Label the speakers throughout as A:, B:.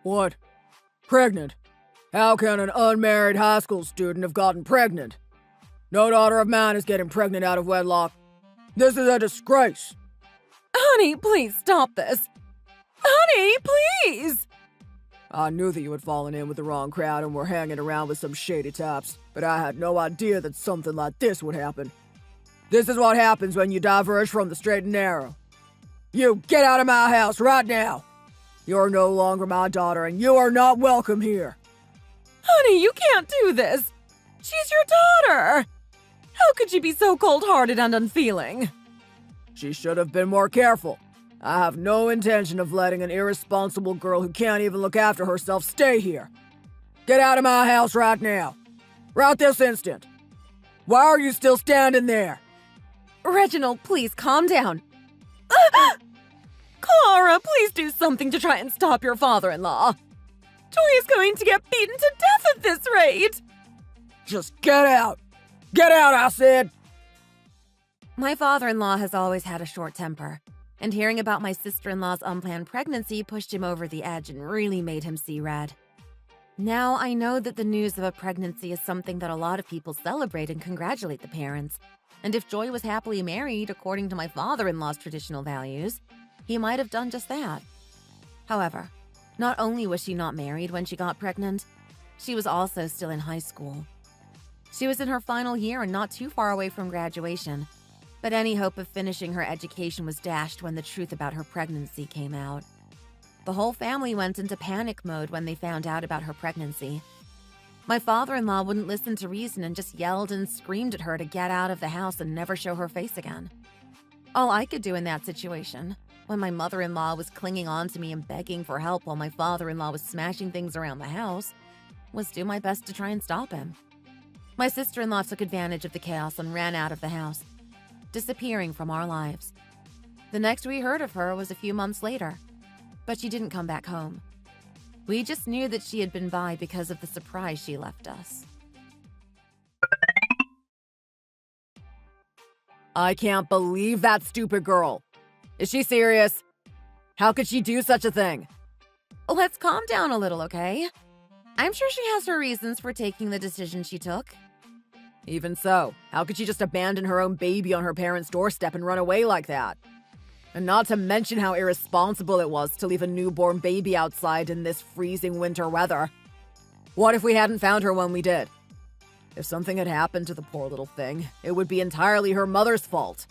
A: What? Pregnant? How can an unmarried high school student have gotten pregnant? No daughter of mine is getting pregnant out of wedlock. This is a disgrace.
B: Honey, please stop this. Honey, please!
A: I knew that you had fallen in with the wrong crowd and were hanging around with some shady types, but I had no idea that something like this would happen. This is what happens when you diverge from the straight and narrow. You get out of my house right now! You're no longer my daughter, and you are not welcome here.
B: Honey, you can't do this. She's your daughter. How could you be so cold-hearted and unfeeling?
A: She should have been more careful. I have no intention of letting an irresponsible girl who can't even look after herself stay here. Get out of my house right now. Right this instant. Why are you still standing there?
B: Reginald, please calm down. Clara, please do something to try and stop your father-in-law. Joy is going to get beaten to death at this rate.
A: Just get out. Get out, I said.
B: My father-in-law has always had a short temper, and hearing about my sister-in-law's unplanned pregnancy pushed him over the edge and really made him see red. Now I know that the news of a pregnancy is something that a lot of people celebrate and congratulate the parents, and if Joy was happily married according to my father-in-law's traditional values, he might have done just that. However, not only was she not married when she got pregnant, she was also still in high school. She was in her final year and not too far away from graduation, but any hope of finishing her education was dashed when the truth about her pregnancy came out. The whole family went into panic mode when they found out about her pregnancy. My father-in-law wouldn't listen to reason and just yelled and screamed at her to get out of the house and never show her face again. All I could do in that situation, when my mother-in-law was clinging on to me and begging for help while my father-in-law was smashing things around the house, was do my best to try and stop him. My sister-in-law took advantage of the chaos and ran out of the house, disappearing from our lives. The next we heard of her was a few months later, but she didn't come back home. We just knew that she had been by because of the surprise she left us.
A: I can't believe that stupid girl. Is she serious? How could she do such a thing?
B: Let's calm down a little, okay? I'm sure she has her reasons for taking the decision she took.
A: Even so, how could she just abandon her own baby on her parents' doorstep and run away like that? And not to mention how irresponsible it was to leave a newborn baby outside in this freezing winter weather. What if we hadn't found her when we did? If something had happened to the poor little thing, it would be entirely her mother's fault.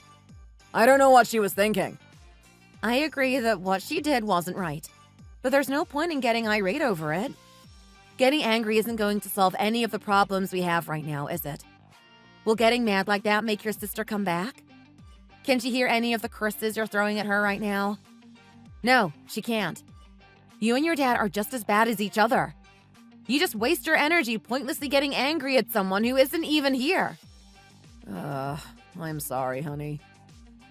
A: I don't know what she was thinking.
B: I agree that what she did wasn't right, but there's no point in getting irate over it. Getting angry isn't going to solve any of the problems we have right now, is it? Will getting mad like that make your sister come back? Can she hear any of the curses you're throwing at her right now? No, she can't. You and your dad are just as bad as each other. You just waste your energy pointlessly getting angry at someone who isn't even here.
A: I'm sorry, honey.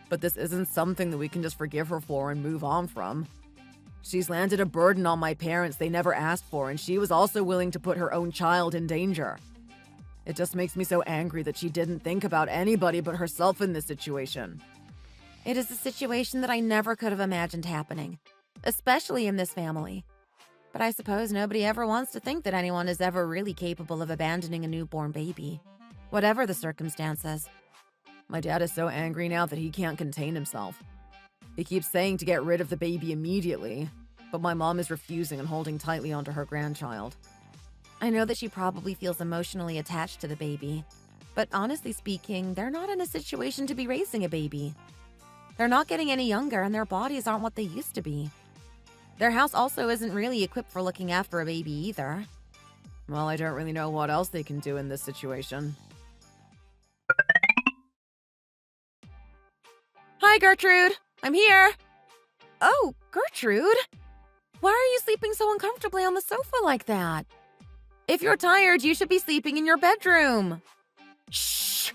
A: But this isn't something that we can just forgive her for and move on from. She's landed a burden on my parents they never asked for, and she was also willing to put her own child in danger. It just makes me so angry that she didn't think about anybody but herself in this situation.
B: It is a situation that I never could have imagined happening, especially in this family. But I suppose nobody ever wants to think that anyone is ever really capable of abandoning a newborn baby, whatever the circumstances.
A: My dad is so angry now that he can't contain himself. He keeps saying to get rid of the baby immediately, but my mom is refusing and holding tightly onto her grandchild.
B: I know that she probably feels emotionally attached to the baby, but honestly speaking, they're not in a situation to be raising a baby. They're not getting any younger and their bodies aren't what they used to be. Their house also isn't really equipped for looking after a baby either.
A: Well, I don't really know what else they can do in this situation.
B: Hi, Gertrude. I'm here. Oh, Gertrude. Why are you sleeping so uncomfortably on the sofa like that? If you're tired, you should be sleeping in your bedroom. Shh!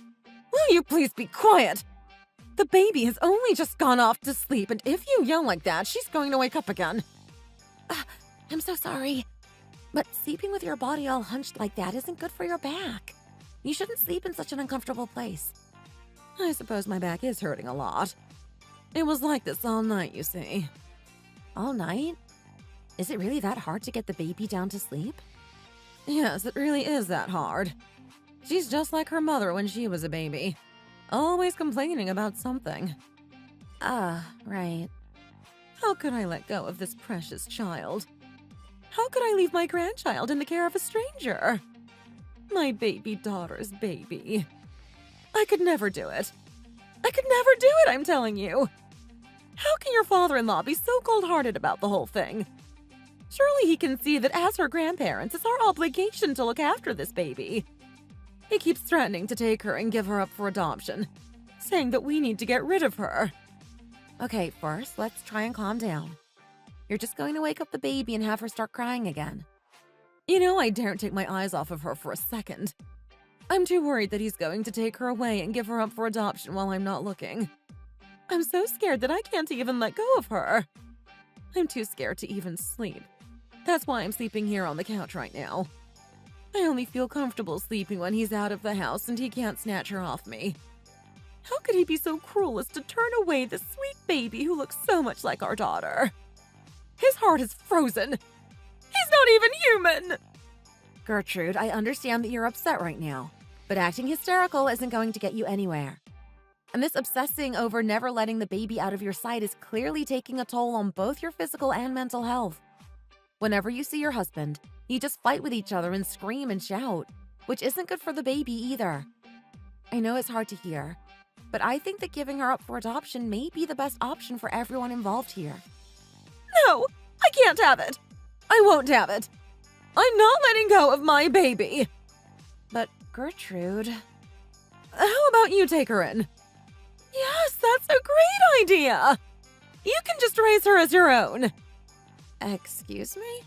B: Will you please be quiet? The baby has only just gone off to sleep, and if you yell like that, she's going to wake up again. I'm so sorry. But sleeping with your body all hunched like that isn't good for your back. You shouldn't sleep in such an uncomfortable place. I suppose my back is hurting a lot. It was like this all night, you see. All night? Is it really that hard to get the baby down to sleep?
A: Yes, it really is that hard. She's just like her mother when she was a baby. Always complaining about something.
B: Right.
A: How could I let go of this precious child? How could I leave my grandchild in the care of a stranger? My baby daughter's baby. I could never do it. I could never do it, I'm telling you. How can your father-in-law be so cold-hearted about the whole thing? Surely he can see that as her grandparents, it's our obligation to look after this baby. He keeps threatening to take her and give her up for adoption, saying that we need to get rid of her.
B: Okay, first, let's try and calm down. You're just going to wake up the baby and have her start crying again.
A: You know, I daren't take my eyes off of her for a second. I'm too worried that he's going to take her away and give her up for adoption while I'm not looking. I'm so scared that I can't even let go of her. I'm too scared to even sleep. That's why I'm sleeping here on the couch right now. I only feel comfortable sleeping when he's out of the house and he can't snatch her off me. How could he be so cruel as to turn away this sweet baby who looks so much like our daughter? His heart is frozen. He's not even human!
B: Gertrude, I understand that you're upset right now, but acting hysterical isn't going to get you anywhere. And this obsessing over never letting the baby out of your sight is clearly taking a toll on both your physical and mental health. Whenever you see your husband, you just fight with each other and scream and shout, which isn't good for the baby either. I know it's hard to hear, but I think that giving her up for adoption may be the best option for everyone involved here.
A: No, I can't have it. I won't have it. I'm not letting go of my baby.
B: But Gertrude...
A: How about you take her in? Yes, that's a great idea. You can just raise her as your own.
B: Excuse me?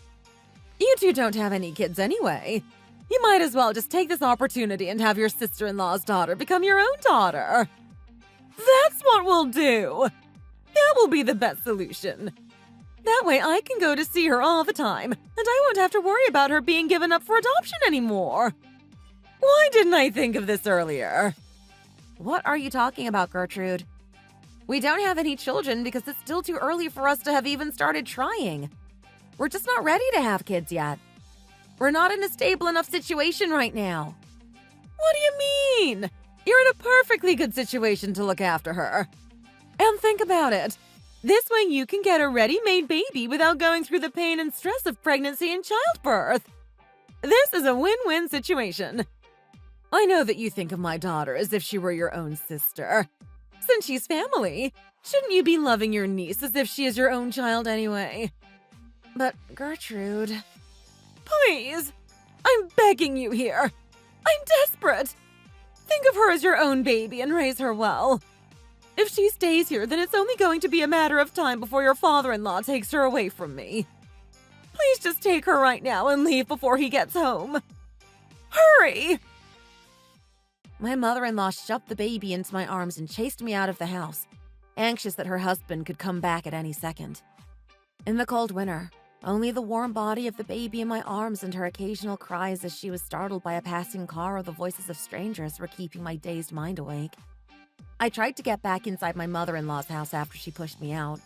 A: You two don't have any kids anyway. You might as well just take this opportunity and have your sister-in-law's daughter become your own daughter. That's what we'll do. That will be the best solution. That way I can go to see her all the time, and I won't have to worry about her being given up for adoption anymore. Why didn't I think of this earlier?
B: What are you talking about, Gertrude? We don't have any children because it's still too early for us to have even started trying. We're just not ready to have kids yet. We're not in a stable enough situation right now.
A: What do you mean? You're in a perfectly good situation to look after her. And think about it. This way you can get a ready-made baby without going through the pain and stress of pregnancy and childbirth. This is a win-win situation. I know that you think of my daughter as if she were your own sister. Since she's family, shouldn't you be loving your niece as if she is your own child anyway?
B: But Gertrude...
A: Please! I'm begging you here. I'm desperate. Think of her as your own baby and raise her well. If she stays here, then it's only going to be a matter of time before your father-in-law takes her away from me. Please just take her right now and leave before he gets home. Hurry!
B: My mother-in-law shoved the baby into my arms and chased me out of the house, anxious that her husband could come back at any second. In the cold winter, only the warm body of the baby in my arms and her occasional cries as she was startled by a passing car or the voices of strangers were keeping my dazed mind awake. I tried to get back inside my mother-in-law's house after she pushed me out,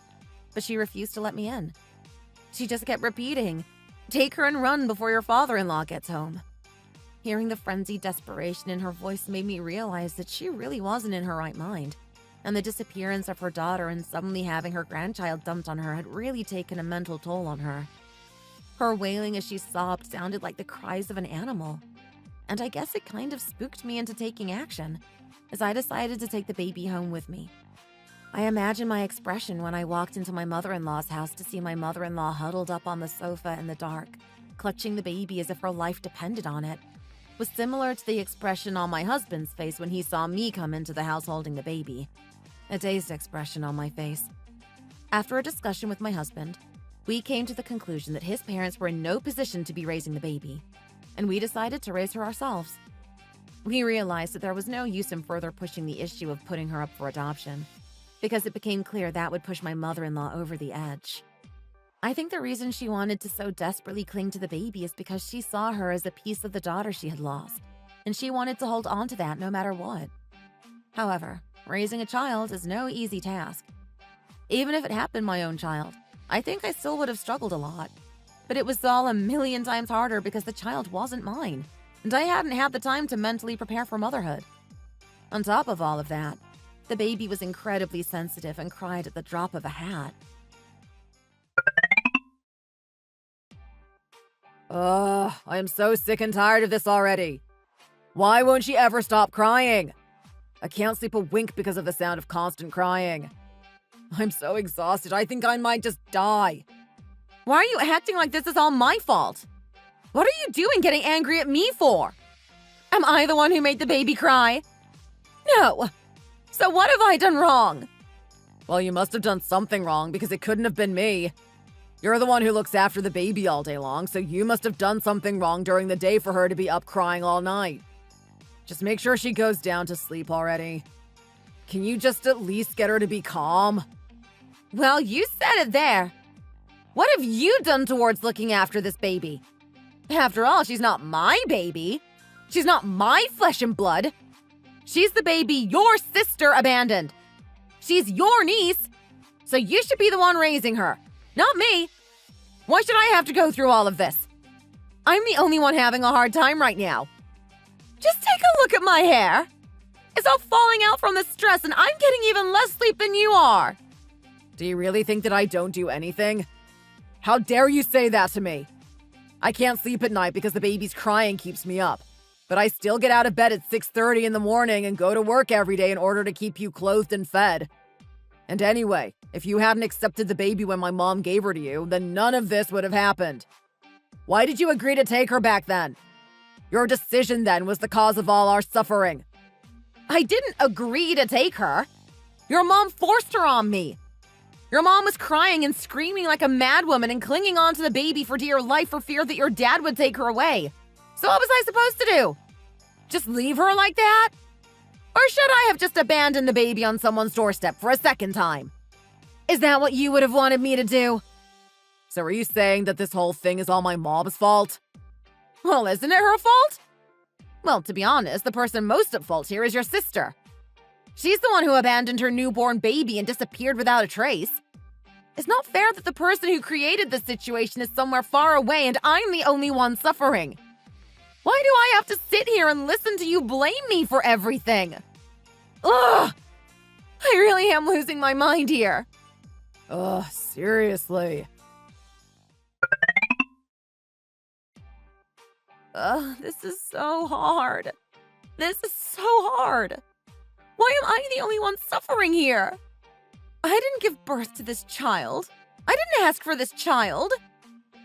B: but she refused to let me in. She just kept repeating, "Take her and run before your father-in-law gets home." Hearing the frenzied desperation in her voice made me realize that she really wasn't in her right mind, and the disappearance of her daughter and suddenly having her grandchild dumped on her had really taken a mental toll on her. Her wailing as she sobbed sounded like the cries of an animal, and I guess it kind of spooked me into taking action, as I decided to take the baby home with me. I imagine my expression when I walked into my mother-in-law's house to see my mother-in-law huddled up on the sofa in the dark, clutching the baby as if her life depended on it, was similar to the expression on my husband's face when he saw me come into the house holding the baby. A dazed expression on my face. After a discussion with my husband, we came to the conclusion that his parents were in no position to be raising the baby, and we decided to raise her ourselves. We realized that there was no use in further pushing the issue of putting her up for adoption, because it became clear that would push my mother-in-law over the edge. I think the reason she wanted to so desperately cling to the baby is because she saw her as a piece of the daughter she had lost, and she wanted to hold on to that no matter what. However, raising a child is no easy task. Even if it had been my own child, I think I still would have struggled a lot, But it was all a million times harder because the child wasn't mine, and I hadn't had the time to mentally prepare for motherhood. On top of all of that, the baby was incredibly sensitive and cried at the drop of a hat.
A: Ugh, I am so sick and tired of this already. Why won't she ever stop crying? I can't sleep a wink because of the sound of constant crying. I'm so exhausted, I think I might just die.
B: Why are you acting like this is all my fault? What are you doing getting angry at me for? Am I the one who made the baby cry? No. So what have I done wrong?
A: Well, you must have done something wrong because it couldn't have been me. You're the one who looks after the baby all day long, so you must have done something wrong during the day for her to be up crying all night. Just make sure she goes down to sleep already. Can you just at least get her to be calm?
B: Well, you said it there. What have you done towards looking after this baby? After all, she's not my baby. She's not my flesh and blood. She's the baby your sister abandoned. She's your niece, so you should be the one raising her, not me. Why should I have to go through all of this? I'm the only one having a hard time right now. Just take a look at my hair. It's all falling out from the stress, and I'm getting even less sleep than you are.
A: Do you really think that I don't do anything? How dare you say that to me? I can't sleep at night because the baby's crying keeps me up. But I still get out of bed at 6:30 in the morning and go to work every day in order to keep you clothed and fed. And anyway, if you hadn't accepted the baby when my mom gave her to you, then none of this would have happened. Why did you agree to take her back then? Your decision then was the cause of all our suffering.
B: I didn't agree to take her. Your mom forced her on me. Your mom was crying and screaming like a madwoman and clinging on to the baby for dear life for fear that your dad would take her away. So what was I supposed to do? Just leave her like that? Or should I have just abandoned the baby on someone's doorstep for a second time? Is that what you would have wanted me to do?
A: So are you saying that this whole thing is all my mom's fault?
B: Well, isn't it her fault? Well, to be honest, the person most at fault here is your sister. She's the one who abandoned her newborn baby and disappeared without a trace. It's not fair that the person who created this situation is somewhere far away and I'm the only one suffering. Why do I have to sit here and listen to you blame me for everything? Ugh! I really am losing my mind here.
A: Ugh, seriously.
B: This is so hard. This is so hard. Why am I the only one suffering here? I didn't give birth to this child. I didn't ask for this child.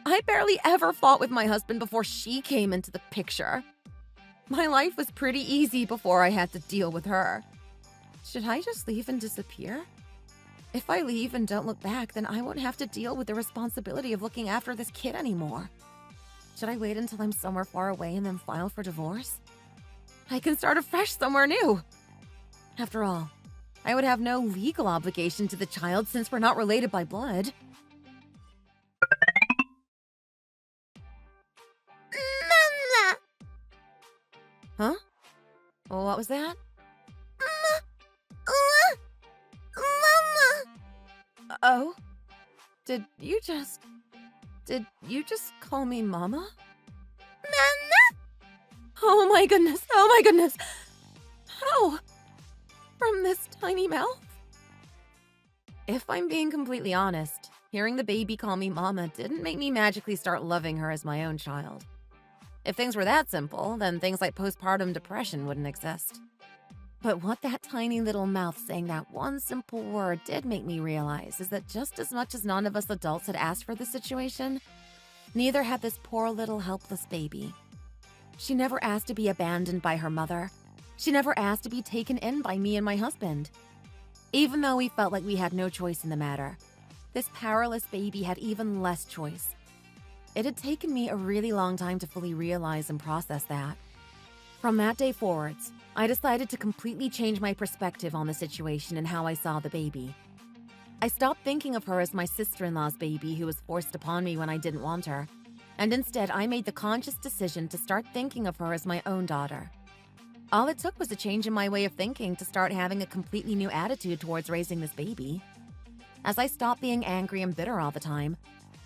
B: I barely ever fought with my husband before she came into the picture. My life was pretty easy before I had to deal with her. Should I just leave and disappear? If I leave and don't look back, then I won't have to deal with the responsibility of looking after this kid anymore. Should I wait until I'm somewhere far away and then file for divorce? I can start afresh somewhere new. After all, I would have no legal obligation to the child since we're not related by blood. Mama! Huh? Well, what was that? Mama! Oh? Did you just call me Mama? Mama? Oh my goodness, oh my goodness! How? From this tiny mouth? If I'm being completely honest, hearing the baby call me Mama didn't make me magically start loving her as my own child. If things were that simple, then things like postpartum depression wouldn't exist. But what that tiny little mouth saying that one simple word did make me realize is that just as much as none of us adults had asked for this situation, neither had this poor little helpless baby. She never asked to be abandoned by her mother. She never asked to be taken in by me and my husband. Even though we felt like we had no choice in the matter, this powerless baby had even less choice. It had taken me a really long time to fully realize and process that. From that day forwards, I decided to completely change my perspective on the situation and how I saw the baby. I stopped thinking of her as my sister-in-law's baby who was forced upon me when I didn't want her, and instead I made the conscious decision to start thinking of her as my own daughter. All it took was a change in my way of thinking to start having a completely new attitude towards raising this baby. As I stopped being angry and bitter all the time,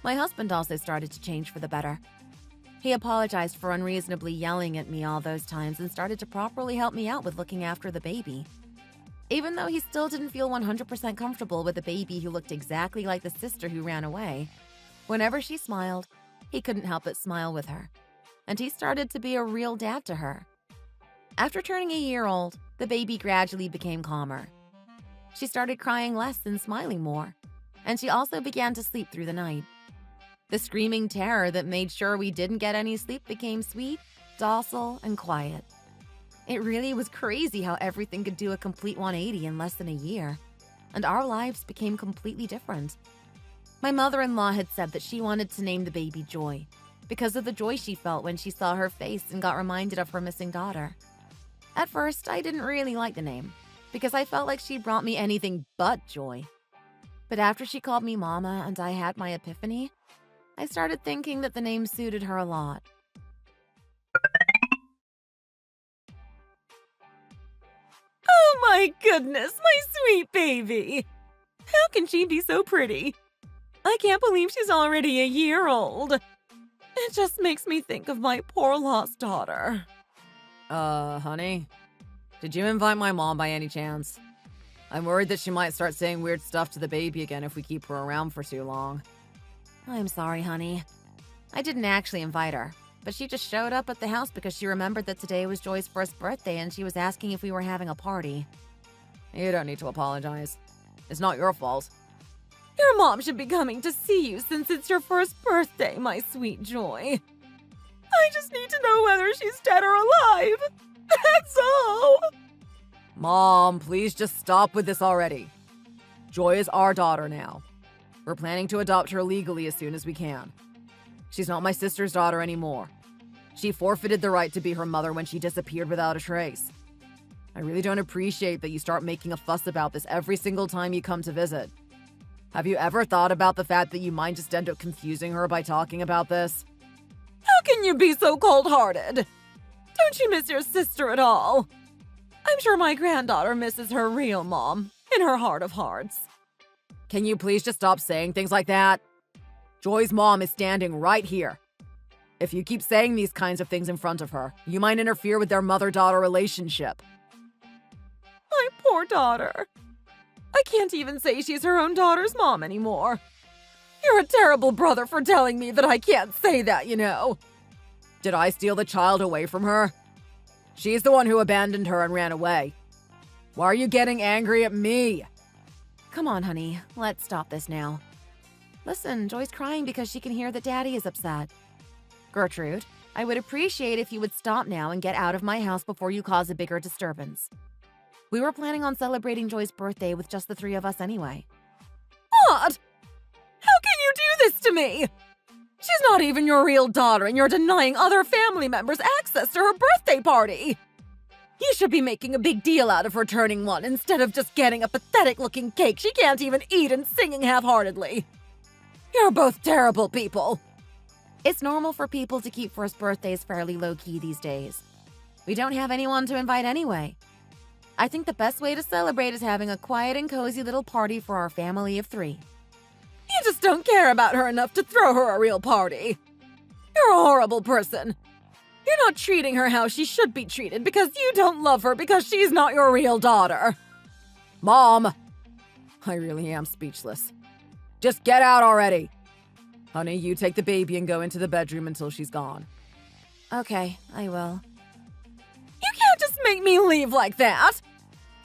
B: My husband also started to change for the better. He apologized for unreasonably yelling at me all those times and started to properly help me out with looking after the baby. Even though he still didn't feel 100% comfortable with a baby who looked exactly like the sister who ran away, whenever she smiled, he couldn't help but smile with her. And he started to be a real dad to her. After turning a year old, the baby gradually became calmer. She started crying less and smiling more, and she also began to sleep through the night. The screaming terror that made sure we didn't get any sleep became sweet, docile, and quiet. It really was crazy how everything could do a complete 180 in less than a year, and our lives became completely different. My mother-in-law had said that she wanted to name the baby Joy because of the joy she felt when she saw her face and got reminded of her missing daughter. At first, I didn't really like the name because I felt like she brought me anything but joy. But after she called me Mama and I had my epiphany, I started thinking that the name suited her a lot.
C: Oh my goodness, my sweet baby! How can she be so pretty? I can't believe she's already a year old. It just makes me think of my poor lost daughter.
A: Honey? Did you invite my mom by any chance? I'm worried that she might start saying weird stuff to the baby again if we keep her around for too long.
B: I'm sorry, honey. I didn't actually invite her, but she just showed up at the house because she remembered that today was Joy's first birthday and she was asking if we were having a party.
A: You don't need to apologize. It's not your fault.
C: Your mom should be coming to see you since it's your first birthday, my sweet Joy. I just need to know whether she's dead or alive. That's all.
A: Mom, please just stop with this already. Joy is our daughter now. We're planning to adopt her legally as soon as we can. She's not my sister's daughter anymore. She forfeited the right to be her mother when she disappeared without a trace. I really don't appreciate that you start making a fuss about this every single time you come to visit. Have you ever thought about the fact that you might just end up confusing her by talking about this?
C: How can you be so cold-hearted? Don't you miss your sister at all? I'm sure my granddaughter misses her real mom, in her heart of hearts.
A: Can you please just stop saying things like that? Joy's mom is standing right here. If you keep saying these kinds of things in front of her, you might interfere with their mother-daughter relationship.
C: My poor daughter. I can't even say she's her own daughter's mom anymore. You're a terrible brother for telling me that I can't say that, you know.
A: Did I steal the child away from her? She's the one who abandoned her and ran away. Why are you getting angry at me?
B: Come on, honey. Let's stop this now. Listen, Joy's crying because she can hear that Daddy is upset. Gertrude, I would appreciate if you would stop now and get out of my house before you cause a bigger disturbance. We were planning on celebrating Joy's birthday with just the three of us anyway.
C: What? How can you do this to me? She's not even your real daughter and you're denying other family members access to her birthday party. You should be making a big deal out of her turning one instead of just getting a pathetic-looking cake she can't even eat and singing half-heartedly. You're both terrible people.
B: It's normal for people to keep first birthdays fairly low-key these days. We don't have anyone to invite anyway. I think the best way to celebrate is having a quiet and cozy little party for our family of 3.
C: You just don't care about her enough to throw her a real party. You're a horrible person. You're not treating her how she should be treated because you don't love her because she's not your real daughter.
A: Mom! I really am speechless. Just get out already. Honey, you take the baby and go into the bedroom until she's gone.
B: Okay, I will.
C: You can't just make me leave like that.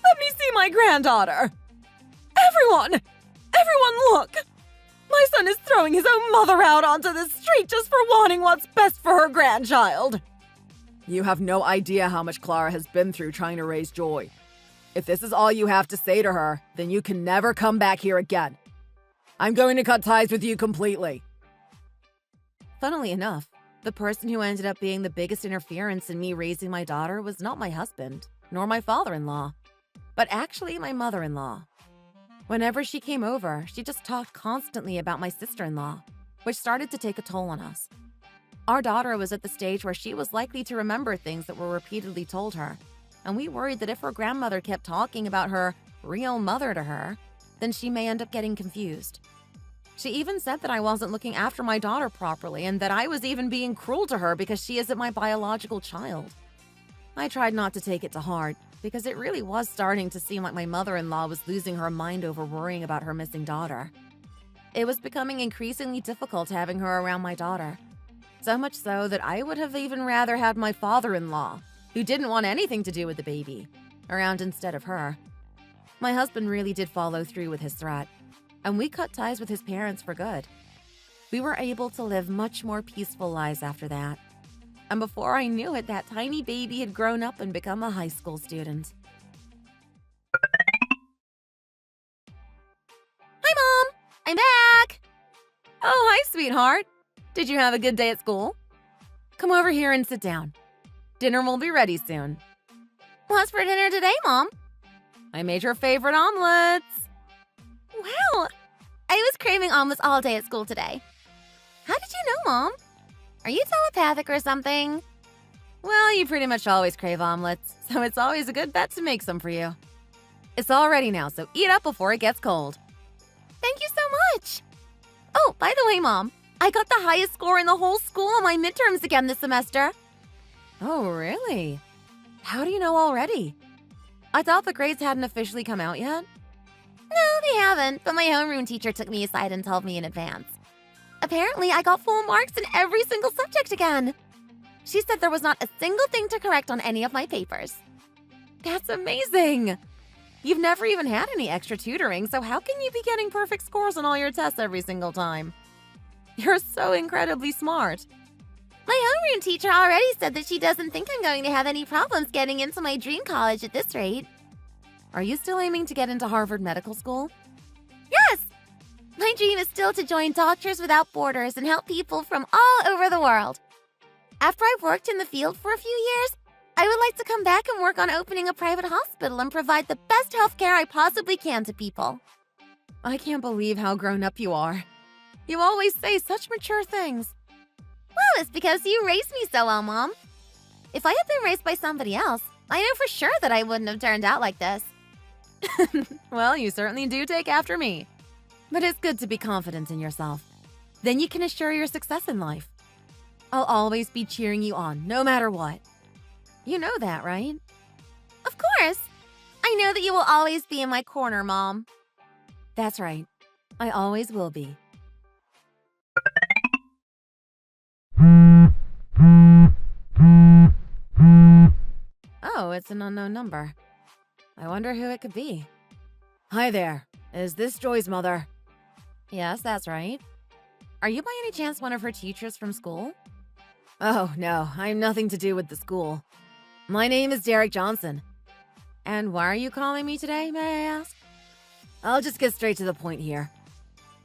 C: Let me see my granddaughter. Everyone look. My son is throwing his own mother out onto the street just for wanting what's best for her grandchild.
A: You have no idea how much Clara has been through trying to raise Joy. If this is all you have to say to her, then you can never come back here again. I'm going to cut ties with you completely.
B: Funnily enough, the person who ended up being the biggest interference in me raising my daughter was not my husband, nor my father-in-law, but actually my mother-in-law. Whenever she came over, she just talked constantly about my sister-in-law, which started to take a toll on us. Our daughter was at the stage where she was likely to remember things that were repeatedly told her, and we worried that if her grandmother kept talking about her real mother to her, then she may end up getting confused. She even said that I wasn't looking after my daughter properly and that I was even being cruel to her because she isn't my biological child. I tried not to take it to heart because it really was starting to seem like my mother-in-law was losing her mind over worrying about her missing daughter. It was becoming increasingly difficult having her around my daughter. So much so that I would have even rather had my father-in-law, who didn't want anything to do with the baby, around instead of her. My husband really did follow through with his threat, and we cut ties with his parents for good. We were able to live much more peaceful lives after that. And before I knew it, that tiny baby had grown up and become a high school student. Hi, Mom! I'm back! Oh, hi, sweetheart. Did you have a good day at school? Come over here and sit down. Dinner will be ready soon. What's for dinner today, Mom? I made your favorite omelets. Wow! I was craving omelets all day at school today. How did you know, Mom? Are you telepathic or something? Well, you pretty much always crave omelets, so it's always a good bet to make some for you. It's all ready now, so eat up before it gets cold. Thank you so much! Oh, by the way, Mom, I got the highest score in the whole school on my midterms again this semester. Oh, really? How do you know already? I thought the grades hadn't officially come out yet. No, they haven't, but my homeroom teacher took me aside and told me in advance. Apparently, I got full marks in every single subject again. She said there was not a single thing to correct on any of my papers. That's amazing! You've never even had any extra tutoring, so how can you be getting perfect scores on all your tests every single time? You're so incredibly smart. My homeroom teacher already said that she doesn't think I'm going to have any problems getting into my dream college at this rate. Are you still aiming to get into Harvard Medical School? Yes! My dream is still to join Doctors Without Borders and help people from all over the world. After I've worked in the field for a few years, I would like to come back and work on opening a private hospital and provide the best healthcare I possibly can to people. I can't believe how grown up you are. You always say such mature things. Well, it's because you raised me so well, Mom. If I had been raised by somebody else, I know for sure that I wouldn't have turned out like this. Well, you certainly do take after me. But it's good to be confident in yourself. Then you can assure your success in life. I'll always be cheering you on, no matter what. You know that, right? Of course. I know that you will always be in my corner, Mom. That's right. I always will be. Oh, it's an unknown number. I wonder who it could be. Hi there. Is this Joy's mother? Yes, that's right. Are you by any chance one of her teachers from school? Oh, no. I'm nothing to do with the school. My name is Derek Johnson. And why are you calling me today, may I ask? I'll just get straight to the point here.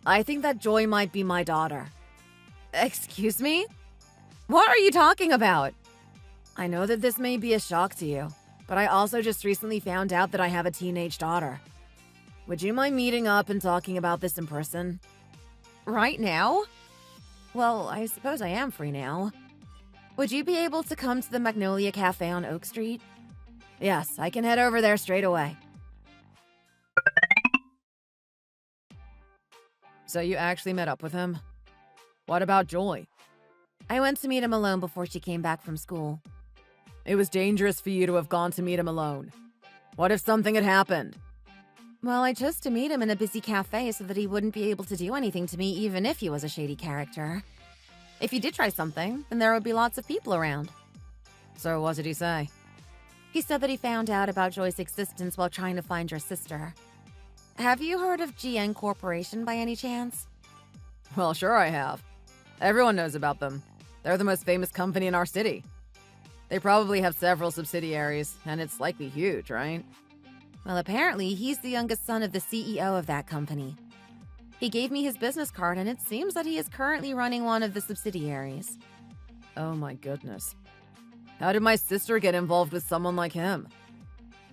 B: I think that Joy might be my daughter. Excuse me? What are you talking about? I know that this may be a shock to you, but I also just recently found out that I have a teenage daughter. Would you mind meeting up and talking about this in person? Right now? Well, I suppose I am free now. Would you be able to come to the Magnolia Cafe on Oak Street? Yes, I can head over there straight away. So you actually met up with him? What about Joy? I went to meet him alone before she came back from school. It was dangerous for you to have gone to meet him alone. What if something had happened? Well, I chose to meet him in a busy cafe so that he wouldn't be able to do anything to me even if he was a shady character. If he did try something, then there would be lots of people around. So what did he say? He said that he found out about Joy's existence while trying to find your sister. Have you heard of GN Corporation by any chance? Well, sure I have. Everyone knows about them. They're the most famous company in our city. They probably have several subsidiaries, and it's likely huge, right? Well, apparently, he's the youngest son of the CEO of that company. He gave me his business card, and it seems that he is currently running one of the subsidiaries. Oh my goodness. How did my sister get involved with someone like him?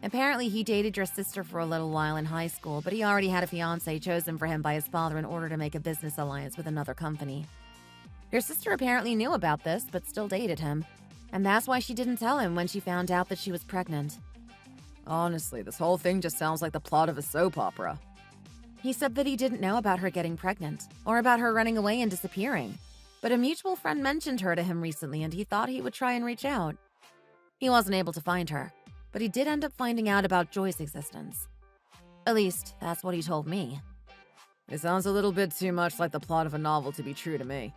B: Apparently, he dated your sister for a little while in high school, but he already had a fiancée chosen for him by his father in order to make a business alliance with another company. Your sister apparently knew about this, but still dated him. And that's why she didn't tell him when she found out that she was pregnant. Honestly, this whole thing just sounds like the plot of a soap opera. He said that he didn't know about her getting pregnant or about her running away and disappearing, but a mutual friend mentioned her to him recently and he thought he would try and reach out. He wasn't able to find her, but he did end up finding out about Joy's existence. At least, that's what he told me.
A: It sounds a little bit too much like the plot of a novel to be true to me.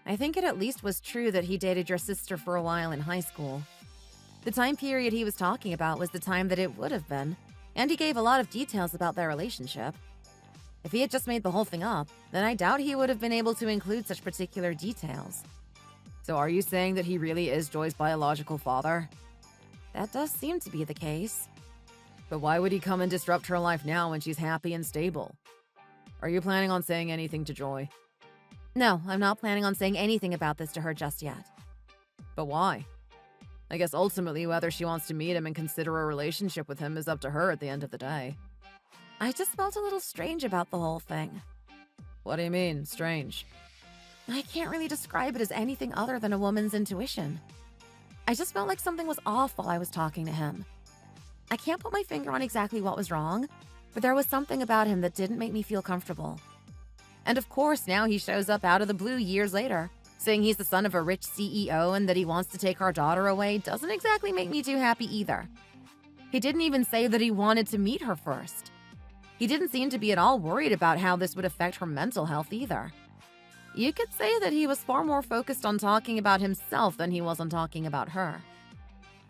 B: I think it at least was true that he dated your sister for a while in high school. The time period he was talking about was the time that it would have been, and he gave a lot of details about their relationship. If he had just made the whole thing up, then I doubt he would have been able to include such particular details.
A: So are you saying that he really is Joy's biological father?
B: That does seem to be the case.
A: But why would he come and disrupt her life now when she's happy and stable? Are you planning on saying anything to Joy?
B: No, I'm not planning on saying anything about this to her just yet.
A: But why? I guess ultimately whether she wants to meet him and consider a relationship with him is up to her at the end of the day.
B: I just felt a little strange about the whole thing.
A: What do you mean, strange?
B: I can't really describe it as anything other than a woman's intuition. I just felt like something was off while I was talking to him. I can't put my finger on exactly what was wrong, but there was something about him that didn't make me feel comfortable. And of course, now he shows up out of the blue years later, saying he's the son of a rich CEO and that he wants to take our daughter away doesn't exactly make me too happy either. He didn't even say that he wanted to meet her first. He didn't seem to be at all worried about how this would affect her mental health either. You could say that he was far more focused on talking about himself than he was on talking about her.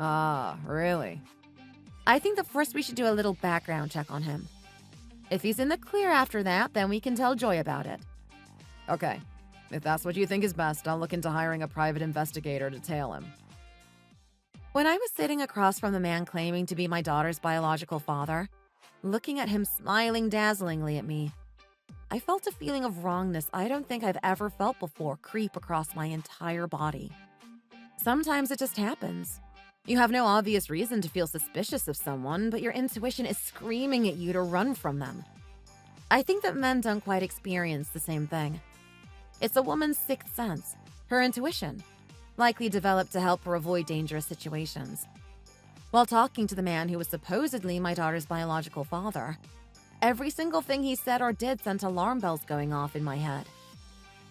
A: Ah, really?
B: I think that first we should do a little background check on him. If he's in the clear after that, then we can tell Joy about it.
A: Okay. If that's what you think is best, I'll look into hiring a private investigator to tail him.
B: When I was sitting across from the man claiming to be my daughter's biological father, looking at him smiling dazzlingly at me, I felt a feeling of wrongness I don't think I've ever felt before creep across my entire body. Sometimes it just happens. You have no obvious reason to feel suspicious of someone, but your intuition is screaming at you to run from them. I think that men don't quite experience the same thing. It's a woman's sixth sense, her intuition, likely developed to help her avoid dangerous situations. While talking to the man who was supposedly my daughter's biological father, every single thing he said or did sent alarm bells going off in my head.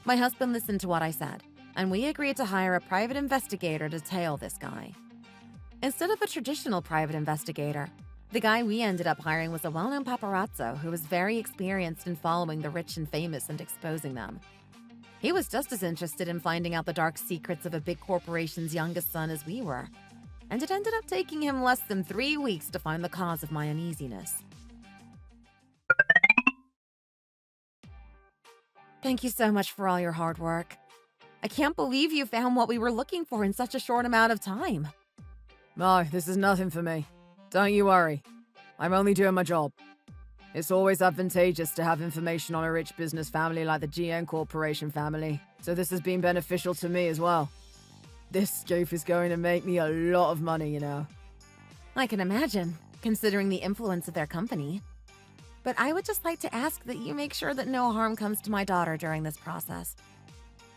B: My husband listened to what I said, and we agreed to hire a private investigator to tail this guy. Instead of a traditional private investigator, the guy we ended up hiring was a well-known paparazzo who was very experienced in following the rich and famous and exposing them. He was just as interested in finding out the dark secrets of a big corporation's youngest son as we were, and it ended up taking him less than 3 weeks to find the cause of my uneasiness. Thank you so much for all your hard work. I can't believe you found what we were looking for in such a short amount of time.
A: No, this is nothing for me. Don't you worry. I'm only doing my job. It's always advantageous to have information on a rich business family like the GN Corporation family, so this has been beneficial to me as well. This scoop is going to make me a lot of money, you know.
B: I can imagine, considering the influence of their company. But I would just like to ask that you make sure that no harm comes to my daughter during this process.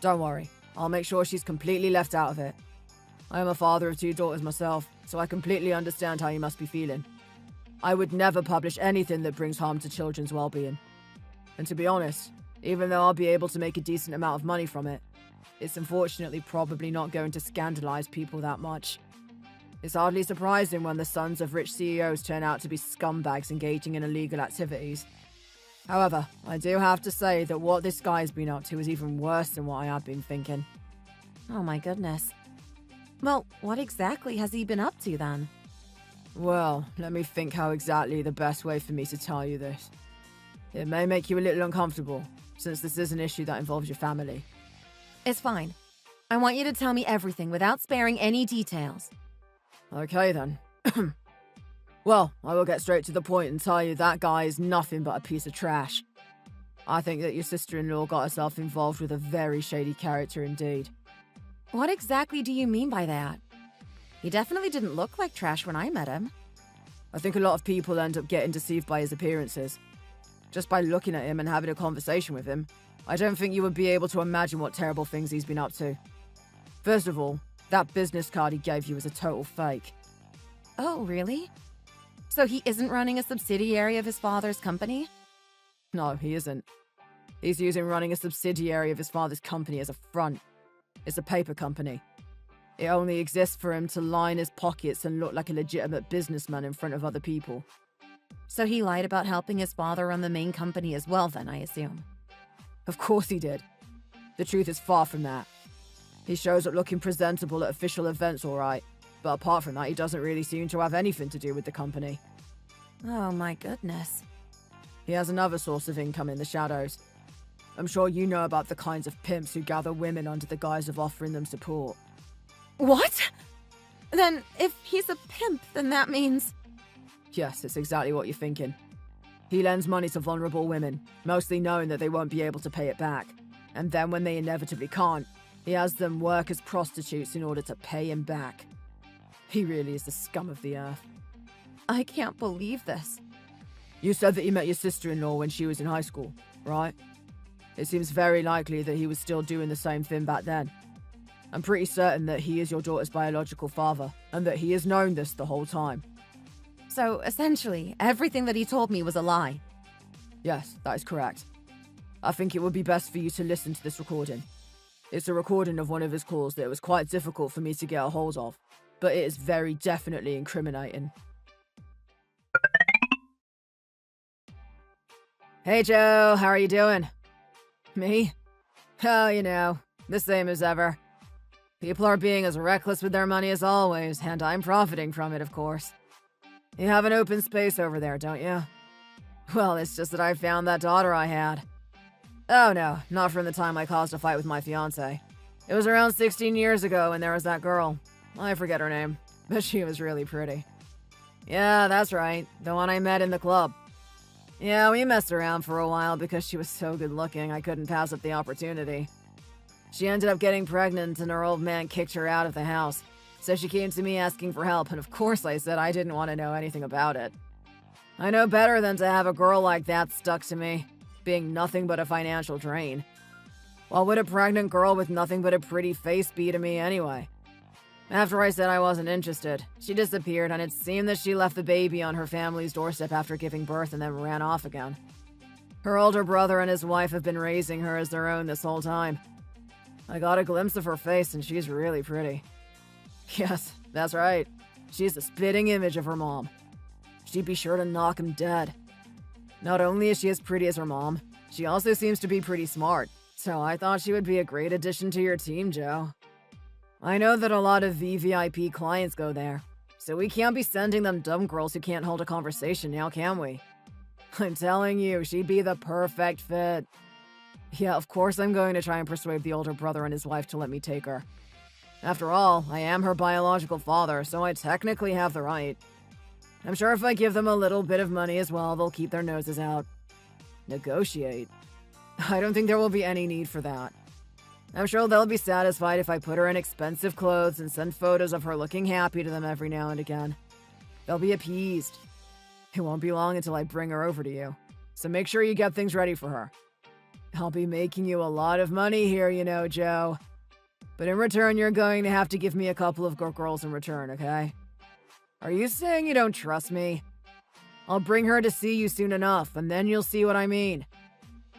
A: Don't worry. I'll make sure she's completely left out of it. I am a father of 2 daughters myself, so I completely understand how you must be feeling. I would never publish anything that brings harm to children's well-being. And to be honest, even though I'll be able to make a decent amount of money from it, it's unfortunately probably not going to scandalize people that much. It's hardly surprising when the sons of rich CEOs turn out to be scumbags engaging in illegal activities. However, I do have to say that what this guy's been up to is even worse than what I had been thinking.
B: Oh my goodness. Well, what exactly has he been up to then?
A: Well, let me think how exactly the best way for me to tell you this. It may make you a little uncomfortable, since this is an issue that involves your family.
B: It's fine. I want you to tell me everything without sparing any details.
A: Okay then. Well, I will get straight to the point and tell you that guy is nothing but a piece of trash. I think that your sister-in-law got herself involved with a very shady character indeed.
B: What exactly do you mean by that? He definitely didn't look like trash when I met him.
A: I think a lot of people end up getting deceived by his appearances. Just by looking at him and having a conversation with him, I don't think you would be able to imagine what terrible things he's been up to. First of all, that business card he gave you was a total fake.
B: Oh, really? So he isn't running a subsidiary of his father's company?
A: No, he isn't. He's using running a subsidiary of his father's company as a front. It's a paper company. It only exists for him to line his pockets and look like a legitimate businessman in front of other people.
B: So he lied about helping his father run the main company as well then, I assume.
A: Of course he did. The truth is far from that. He shows up looking presentable at official events, alright, but apart from that, he doesn't really seem to have anything to do with the company.
B: Oh my goodness.
A: He has another source of income in the shadows. I'm sure you know about the kinds of pimps who gather women under the guise of offering them support.
B: What? Then, if he's a pimp, then that means...
A: Yes, it's exactly what you're thinking. He lends money to vulnerable women, mostly knowing that they won't be able to pay it back. And then when they inevitably can't, he has them work as prostitutes in order to pay him back. He really is the scum of the earth.
B: I can't believe this.
A: You said that you met your sister-in-law when she was in high school, right? It seems very likely that he was still doing the same thing back then. I'm pretty certain that he is your daughter's biological father, and that he has known this the whole time.
B: So, essentially, everything that he told me was a lie.
A: Yes, that is correct. I think it would be best for you to listen to this recording. It's a recording of one of his calls that it was quite difficult for me to get a hold of, but it is very definitely incriminating. Hey Joe, how are you doing? Me? Oh, you know, the same as ever. People are being as reckless with their money as always, and I'm profiting from it, of course. You have an open space over there, don't you? Well, it's just that I found that daughter I had. Oh no, not from the time I caused a fight with my fiancé. It was around 16 years ago and there was that girl. I forget her name, but she was really pretty. Yeah, that's right, the one I met in the club. Yeah, we messed around for a while because she was so good looking I couldn't pass up the opportunity. She ended up getting pregnant and her old man kicked her out of the house. So she came to me asking for help, and of course I said I didn't want to know anything about it. I know better than to have a girl like that stuck to me, being nothing but a financial drain. What would a pregnant girl with nothing but a pretty face be to me anyway? After I said I wasn't interested, she disappeared, and it seemed that she left the baby on her family's doorstep after giving birth and then ran off again. Her older brother and his wife have been raising her as their own this whole time. I got a glimpse of her face, and she's really pretty. Yes, that's right. She's the spitting image of her mom. She'd be sure to knock him dead. Not only is she as pretty as her mom, she also seems to be pretty smart, so I thought she would be a great addition to your team, Joe. I know that a lot of VVIP clients go there, so we can't be sending them dumb girls who can't hold a conversation now, can we? I'm telling you, she'd be the perfect fit. Yeah, of course I'm going to try and persuade the older brother and his wife to let me take her. After all, I am her biological father, so I technically have the right. I'm sure if I give them a little bit of money as well, they'll keep their noses out. Negotiate? I don't think there will be any need for that. I'm sure they'll be satisfied if I put her in expensive clothes and send photos of her looking happy to them every now and again. They'll be appeased. It won't be long until I bring her over to you, so make sure you get things ready for her. I'll be making you a lot of money here, you know, Joe. But in return, you're going to have to give me a couple of girls in return, okay? Are you saying you don't trust me? I'll bring her to see you soon enough, and then you'll see what I mean.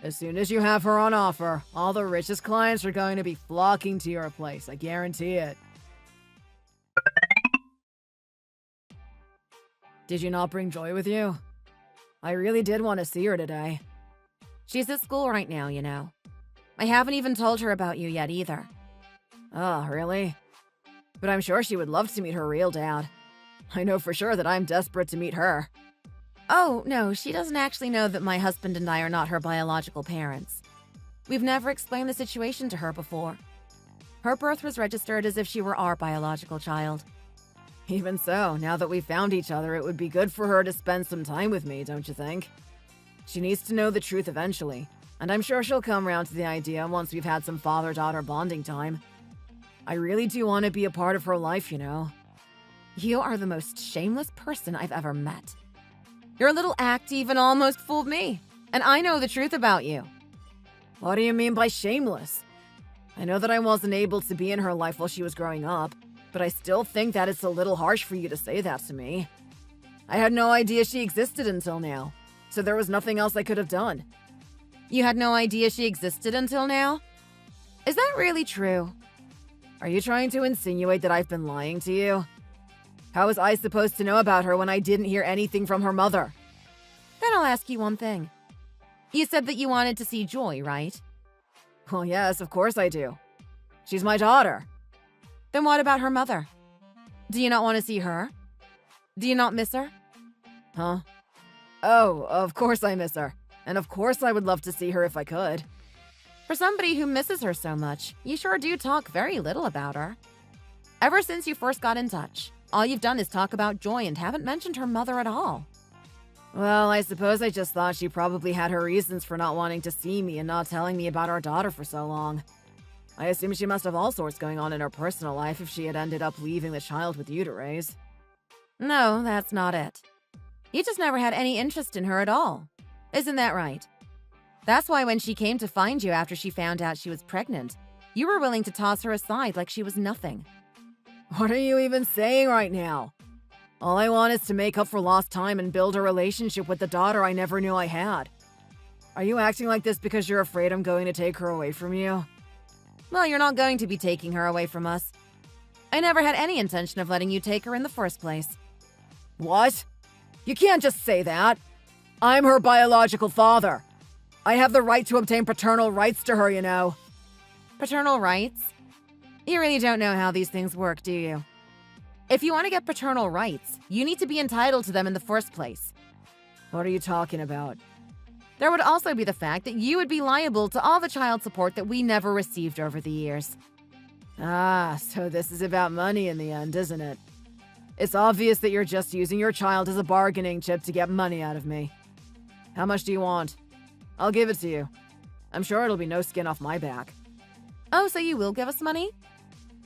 A: As soon as you have her on offer, all the richest clients are going to be flocking to your place, I guarantee it. Did you not bring Joy with you? I really did want to see her today.
B: She's at school right now, you know. I haven't even told her about you yet either.
A: Oh, really? But I'm sure she would love to meet her real dad. I know for sure that I'm desperate to meet her.
B: Oh, no, she doesn't actually know that my husband and I are not her biological parents. We've never explained the situation to her before. Her birth was registered as if she were our biological child.
A: Even so, now that we've found each other, it would be good for her to spend some time with me, don't you think? She needs to know the truth eventually, and I'm sure she'll come around to the idea once we've had some father-daughter bonding time. I really do want to be a part of her life, you know.
B: You are the most shameless person I've ever met. Your little act even almost fooled me, and I know the truth about you.
A: What do you mean by shameless? I know that I wasn't able to be in her life while she was growing up, but I still think that it's a little harsh for you to say that to me. I had no idea she existed until now, so there was nothing else I could have done.
B: You had no idea she existed until now? Is that really true?
A: Are you trying to insinuate that I've been lying to you? How was I supposed to know about her when I didn't hear anything from her mother?
B: Then I'll ask you one thing. You said that you wanted to see Joy, right?
A: Well, yes, of course I do. She's my daughter.
B: Then what about her mother? Do you not want to see her? Do you not miss her?
A: Huh? Oh, of course I miss her. And of course I would love to see her if I could.
B: For somebody who misses her so much, you sure do talk very little about her. Ever since you first got in touch, all you've done is talk about Joy and haven't mentioned her mother at all.
A: Well, I suppose I just thought she probably had her reasons for not wanting to see me and not telling me about our daughter for so long. I assume she must have all sorts going on in her personal life if she had ended up leaving the child with you to raise.
B: No, that's not it. You just never had any interest in her at all. Isn't that right? That's why when she came to find you after she found out she was pregnant, you were willing to toss her aside like she was nothing.
A: What are you even saying right now? All I want is to make up for lost time and build a relationship with the daughter I never knew I had. Are you acting like this because you're afraid I'm going to take her away from you?
B: Well, you're not going to be taking her away from us. I never had any intention of letting you take her in the first place.
A: What? You can't just say that. I'm her biological father. I have the right to obtain paternal rights to her, you know.
B: Paternal rights? You really don't know how these things work, do you? If you want to get paternal rights, you need to be entitled to them in the first place.
A: What are you talking about?
B: There would also be the fact that you would be liable to all the child support that we never received over the years.
A: Ah, so this is about money in the end, isn't it? It's obvious that you're just using your child as a bargaining chip to get money out of me. How much do you want? I'll give it to you. I'm sure it'll be no skin off my back.
B: Oh, so you will give us money?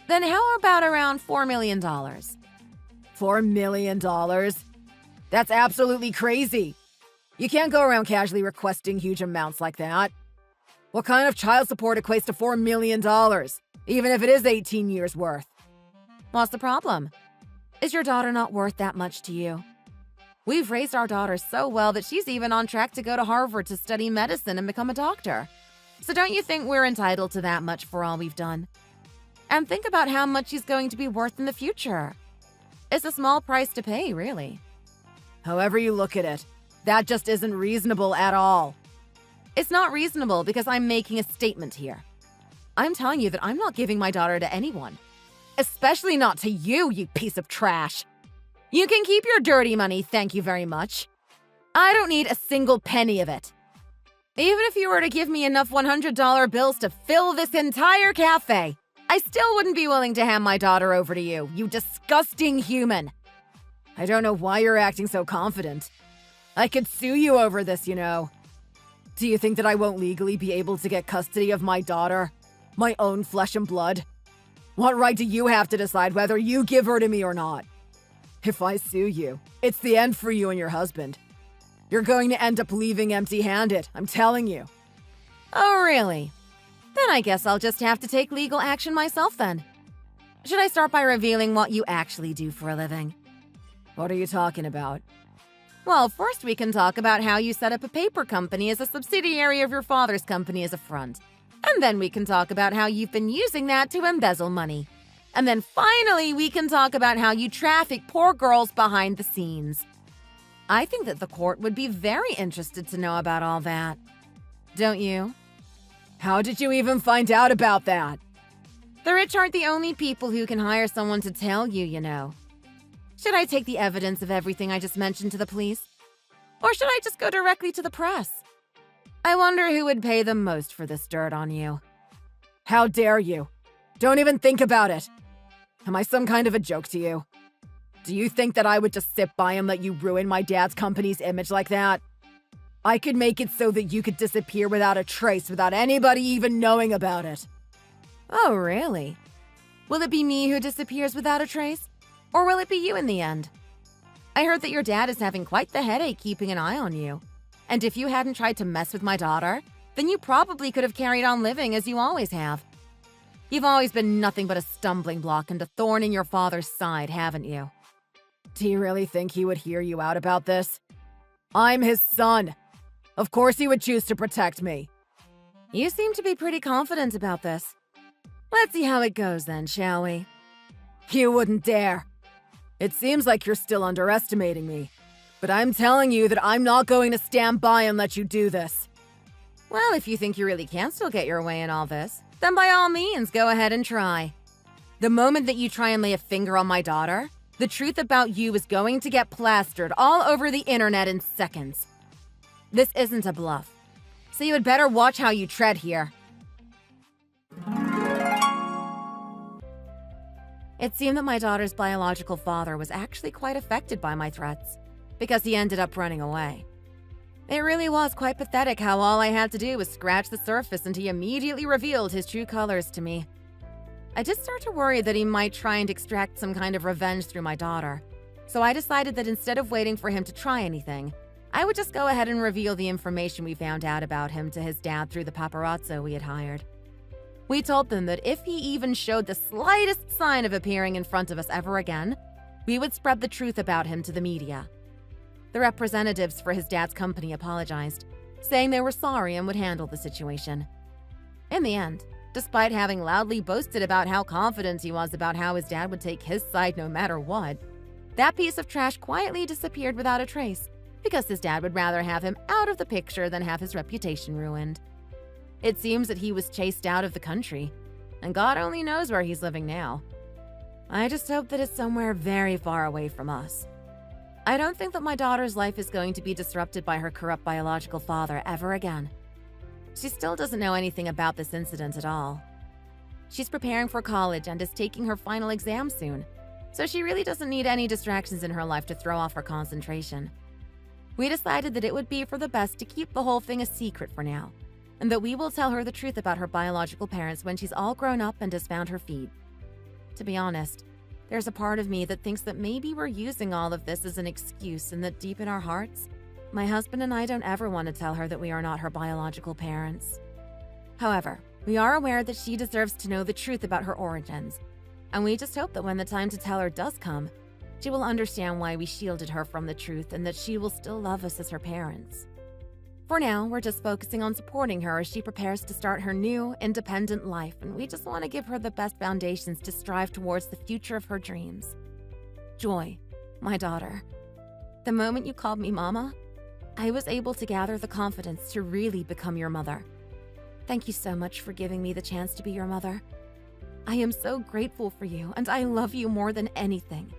B: Then how about around $4 million?
A: $4 million? That's absolutely crazy. You can't go around casually requesting huge amounts like that. What kind of child support equates to $4 million, even if it is 18 years worth?
B: What's the problem? Is your daughter not worth that much to you? We've raised our daughter so well that she's even on track to go to Harvard to study medicine and become a doctor. So don't you think we're entitled to that much for all we've done? And think about how much she's going to be worth in the future. It's a small price to pay, really.
A: However you look at it, that just isn't reasonable at all.
B: It's not reasonable because I'm making a statement here. I'm telling you that I'm not giving my daughter to anyone. Especially not to you, you piece of trash. You can keep your dirty money, thank you very much. I don't need a single penny of it. Even if you were to give me enough $100 bills to fill this entire cafe, I still wouldn't be willing to hand my daughter over to you, you disgusting human.
A: I don't know why you're acting so confident. I could sue you over this, you know. Do you think that I won't legally be able to get custody of my daughter? My own flesh and blood? What right do you have to decide whether you give her to me or not? If I sue you, it's the end for you and your husband. You're going to end up leaving empty-handed, I'm telling you.
B: Oh, really? Then I guess I'll just have to take legal action myself then. Should I start by revealing what you actually do for a living?
A: What are you talking about?
B: Well, first we can talk about how you set up a paper company as a subsidiary of your father's company as a front. And then we can talk about how you've been using that to embezzle money. And then finally, we can talk about how you traffic poor girls behind the scenes. I think that the court would be very interested to know about all that. Don't you?
A: How did you even find out about that?
B: The rich aren't the only people who can hire someone to tell you, you know. Should I take the evidence of everything I just mentioned to the police? Or should I just go directly to the press? I wonder who would pay the most for this dirt on you.
A: How dare you? Don't even think about it. Am I some kind of a joke to you? Do you think that I would just sit by and let you ruin my dad's company's image like that? I could make it so that you could disappear without a trace, without anybody even knowing about it.
B: Oh, really? Will it be me who disappears without a trace? Or will it be you in the end? I heard that your dad is having quite the headache keeping an eye on you. And if you hadn't tried to mess with my daughter, then you probably could have carried on living as you always have. You've always been nothing but a stumbling block and a thorn in your father's side, haven't you?
A: Do you really think he would hear you out about this? I'm his son. Of course he would choose to protect me.
B: You seem to be pretty confident about this. Let's see how it goes then, shall we?
A: You wouldn't dare. It seems like you're still underestimating me. But I'm telling you that I'm not going to stand by and let you do this.
B: Well, if you think you really can still get your way in all this, then by all means, go ahead and try. The moment that you try and lay a finger on my daughter, the truth about you is going to get plastered all over the internet in seconds. This isn't a bluff, so you had better watch how you tread here. It seemed that my daughter's biological father was actually quite affected by my threats, because he ended up running away. It really was quite pathetic how all I had to do was scratch the surface and he immediately revealed his true colors to me. I did start to worry that he might try and extract some kind of revenge through my daughter, so I decided that instead of waiting for him to try anything, I would just go ahead and reveal the information we found out about him to his dad through the paparazzo we had hired. We told them that if he even showed the slightest sign of appearing in front of us ever again, we would spread the truth about him to the media. The representatives for his dad's company apologized, saying they were sorry and would handle the situation. In the end, despite having loudly boasted about how confident he was about how his dad would take his side no matter what, that piece of trash quietly disappeared without a trace because his dad would rather have him out of the picture than have his reputation ruined. It seems that he was chased out of the country, and God only knows where he's living now. I just hope that it's somewhere very far away from us. I don't think that my daughter's life is going to be disrupted by her corrupt biological father ever again. She still doesn't know anything about this incident at all. She's preparing for college and is taking her final exam soon, so she really doesn't need any distractions in her life to throw off her concentration. We decided that it would be for the best to keep the whole thing a secret for now, and that we will tell her the truth about her biological parents when she's all grown up and has found her feet. To be honest, there's a part of me that thinks that maybe we're using all of this as an excuse and that deep in our hearts, my husband and I don't ever want to tell her that we are not her biological parents. However, we are aware that she deserves to know the truth about her origins, and we just hope that when the time to tell her does come, she will understand why we shielded her from the truth and that she will still love us as her parents. For now, we're just focusing on supporting her as she prepares to start her new, independent life, and we just want to give her the best foundations to strive towards the future of her dreams. Joy, my daughter. The moment you called me Mama, I was able to gather the confidence to really become your mother. Thank you so much for giving me the chance to be your mother. I am so grateful for you, and I love you more than anything.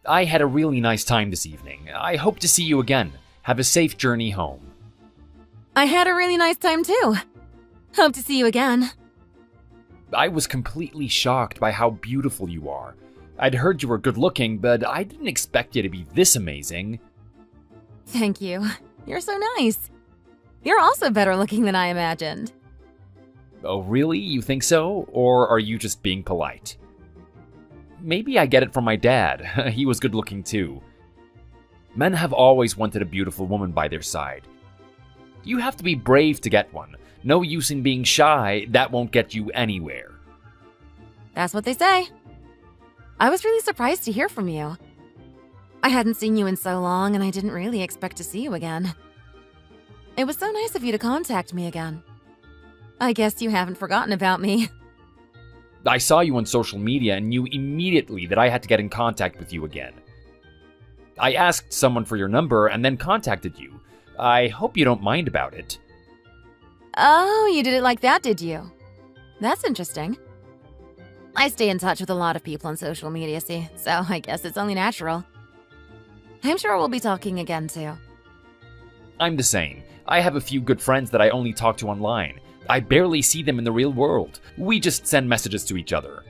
D: I had a really nice time this evening. I hope to see you again. Have a safe journey home.
B: I had a really nice time too. Hope to see you again.
D: I was completely shocked by how beautiful you are. I'd heard you were good looking, but I didn't expect you to be this amazing.
B: Thank you. You're so nice. You're also better looking than I imagined.
D: Oh, really? You think so? Or are you just being polite? Maybe I get it from my dad. He was good looking too. Men have always wanted a beautiful woman by their side. You have to be brave to get one. No use in being shy, that won't get you anywhere.
B: That's what they say. I was really surprised to hear from you. I hadn't seen you in so long, and I didn't really expect to see you again. It was so nice of you to contact me again. I guess you haven't forgotten about me.
D: I saw you on social media and knew immediately that I had to get in contact with you again. I asked someone for your number and then contacted you. I hope you don't mind about it.
B: Oh, you did it like that, did you? That's interesting. I stay in touch with a lot of people on social media, see, so I guess it's only natural. I'm sure we'll be talking again, too.
D: I'm the same. I have a few good friends that I only talk to online. I barely see them in the real world. We just send messages to each other.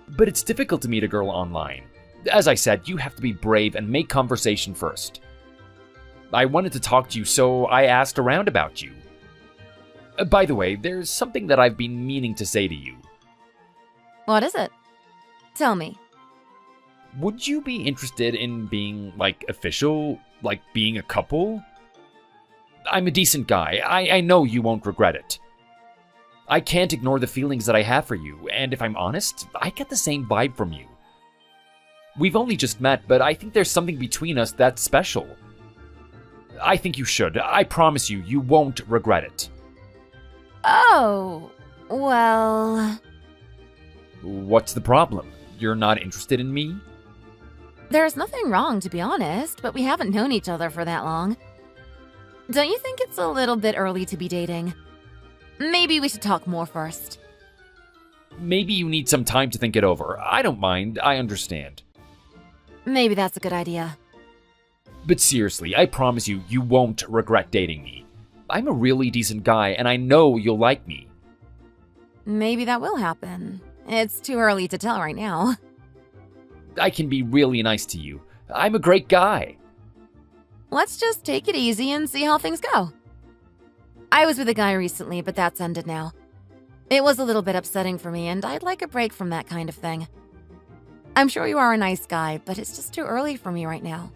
D: But it's difficult to meet a girl online. As I said, you have to be brave and make conversation first. I wanted to talk to you, so I asked around about you. By the way, there's something that I've been meaning to say to you.
B: What is it? Tell me.
D: Would you be interested in being, official? Like being a couple? I'm a decent guy. I know you won't regret it. I can't ignore the feelings that I have for you, and if I'm honest, I get the same vibe from you. We've only just met, but I think there's something between us that's special. I think you should. I promise you, you won't regret it.
B: Oh, well...
D: What's the problem? You're not interested in me?
B: There's nothing wrong, to be honest, but we haven't known each other for that long. Don't you think it's a little bit early to be dating? Maybe we should talk more first.
D: Maybe you need some time to think it over. I don't mind. I understand.
B: Maybe that's a good idea.
D: But seriously, I promise you, you won't regret dating me. I'm a really decent guy, and I know you'll like me.
B: Maybe that will happen. It's too early to tell right now.
D: I can be really nice to you. I'm a great guy.
B: Let's just take it easy and see how things go. I was with a guy recently, but that's ended now. It was a little bit upsetting for me, and I'd like a break from that kind of thing. I'm sure you are a nice guy, but it's just too early for me right now.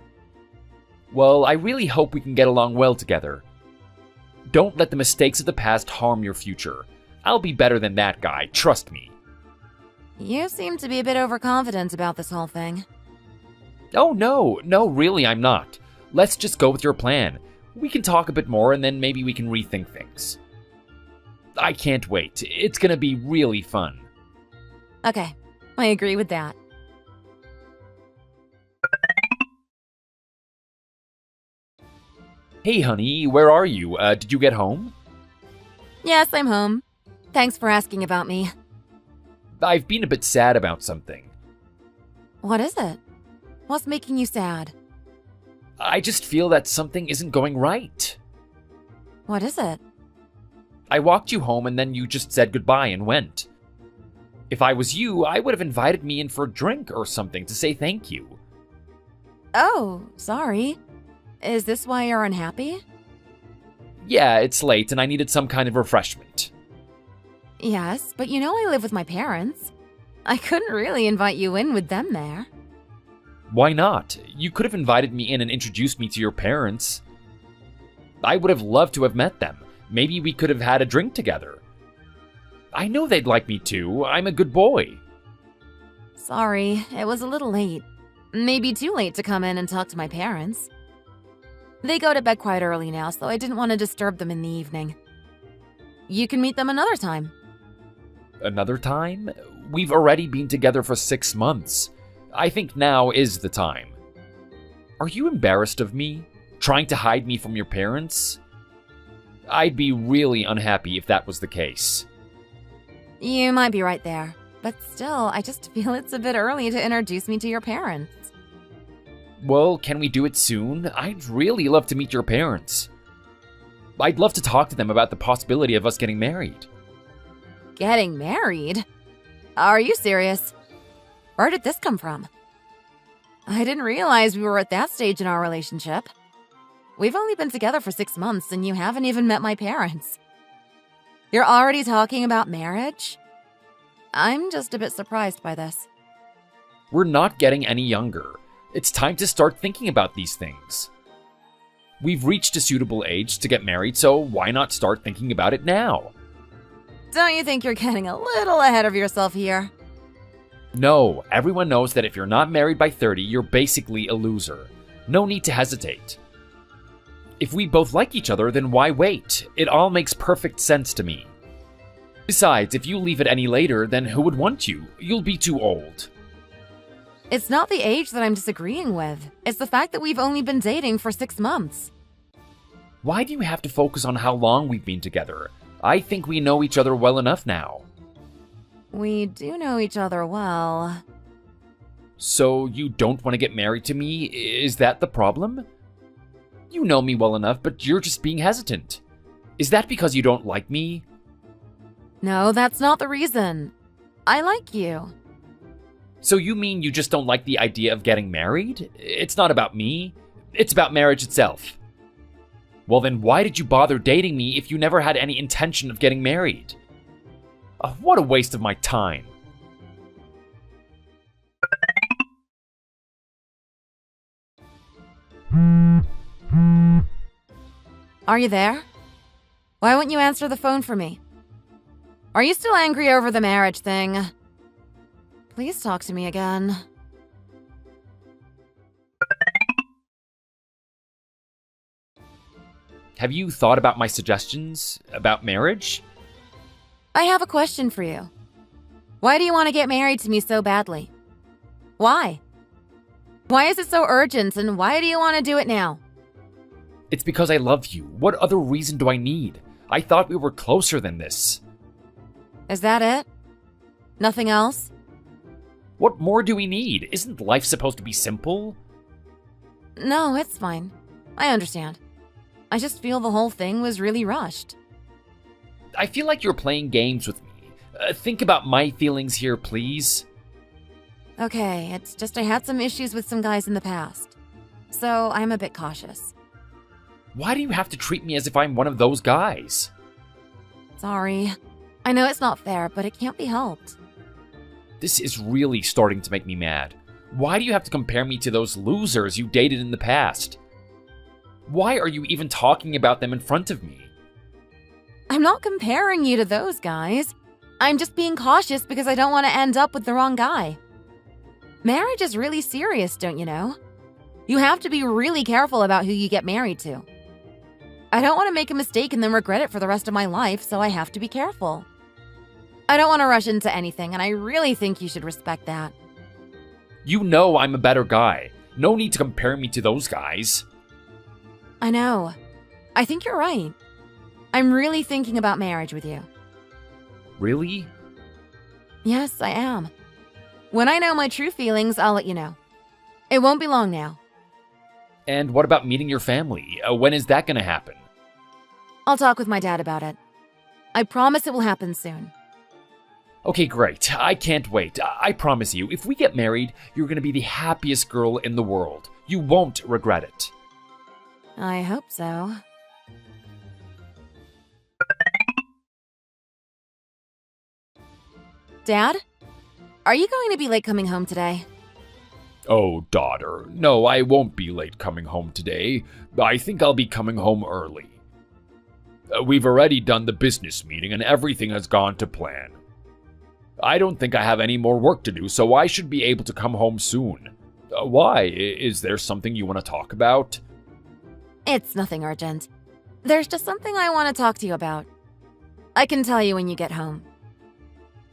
D: Well, I really hope we can get along well together. Don't let the mistakes of the past harm your future. I'll be better than that guy, trust me.
B: You seem to be a bit overconfident about this whole thing.
D: Oh, no, really, I'm not. Let's just go with your plan. We can talk a bit more and then maybe we can rethink things. I can't wait. It's gonna be really fun.
B: Okay, I agree with that.
D: Hey, honey, where are you? Did you get home?
B: Yes, I'm home. Thanks for asking about me.
D: I've been a bit sad about something.
B: What is it? What's making you sad?
D: I just feel that something isn't going right.
B: What is it?
D: I walked you home and then you just said goodbye and went. If I was you, I would have invited me in for a drink or something to say thank you.
B: Oh, sorry. Is this why you're unhappy?
D: Yeah, it's late and I needed some kind of refreshment.
B: Yes, but you know I live with my parents. I couldn't really invite you in with them there.
D: Why not? You could have invited me in and introduced me to your parents. I would have loved to have met them. Maybe we could have had a drink together. I know they'd like me too. I'm a good boy.
B: Sorry, it was a little late. Maybe too late to come in and talk to my parents. They go to bed quite early now, so I didn't want to disturb them in the evening. You can meet them another time.
D: Another time? We've already been together for 6 months. I think now is the time. Are you embarrassed of me? Trying to hide me from your parents? I'd be really unhappy if that was the case.
B: You might be right there, but still, I just feel it's a bit early to introduce me to your parents.
D: Well, can we do it soon? I'd really love to meet your parents. I'd love to talk to them about the possibility of us getting married.
B: Getting married? Are you serious? Where did this come from? I didn't realize we were at that stage in our relationship. We've only been together for 6 months and you haven't even met my parents. You're already talking about marriage? I'm just a bit surprised by this.
D: We're not getting any younger. It's time to start thinking about these things. We've reached a suitable age to get married, so why not start thinking about it now?
B: Don't you think you're getting a little ahead of yourself here?
D: No, everyone knows that if you're not married by 30, you're basically a loser. No need to hesitate. If we both like each other, then why wait? It all makes perfect sense to me. Besides, if you leave it any later, then who would want you? You'll be too old.
B: It's not the age that I'm disagreeing with. It's the fact that we've only been dating for 6 months.
D: Why do you have to focus on how long we've been together? I think we know each other well enough now.
B: We do know each other well.
D: So you don't want to get married to me? Is that the problem? You know me well enough, but you're just being hesitant. Is that because you don't like me?
B: No, that's not the reason. I like you.
D: So you mean you just don't like the idea of getting married? It's not about me. It's about marriage itself. Well then, why did you bother dating me if you never had any intention of getting married? What a waste of my time.
B: Are you there? Why won't you answer the phone for me? Are you still angry over the marriage thing? Please talk to me again.
D: Have you thought about my suggestions about marriage?
B: I have a question for you. Why do you want to get married to me so badly? Why? Why is it so urgent, and why do you want to do it now?
D: It's because I love you. What other reason do I need? I thought we were closer than this.
B: Is that it? Nothing else?
D: What more do we need? Isn't life supposed to be simple?
B: No, it's fine. I understand. I just feel the whole thing was really rushed.
D: I feel like you're playing games with me. Think about my feelings here, please.
B: Okay, it's just I had some issues with some guys in the past. So I'm a bit cautious.
D: Why do you have to treat me as if I'm one of those guys?
B: Sorry. I know it's not fair, but it can't be helped.
D: This is really starting to make me mad. Why do you have to compare me to those losers you dated in the past? Why are you even talking about them in front of me?
B: I'm not comparing you to those guys. I'm just being cautious because I don't want to end up with the wrong guy. Marriage is really serious, don't you know? You have to be really careful about who you get married to. I don't want to make a mistake and then regret it for the rest of my life, so I have to be careful. I don't want to rush into anything, and I really think you should respect that.
D: You know I'm a better guy. No need to compare me to those guys.
B: I know. I think you're right. I'm really thinking about marriage with you.
D: Really?
B: Yes, I am. When I know my true feelings, I'll let you know. It won't be long now.
D: And what about meeting your family? When is that gonna happen?
B: I'll talk with my dad about it. I promise it will happen soon.
D: Okay, great. I can't wait. I promise you, if we get married, you're gonna be the happiest girl in the world. You won't regret it.
B: I hope so. Dad? Are you going to be late coming home today?
D: Oh, daughter. No, I won't be late coming home today. I think I'll be coming home early. We've already done the business meeting and everything has gone to plan. I don't think I have any more work to do, so I should be able to come home soon. Why? Is there something you want to talk about?
B: It's nothing urgent. There's just something I want to talk to you about. I can tell you when you get home.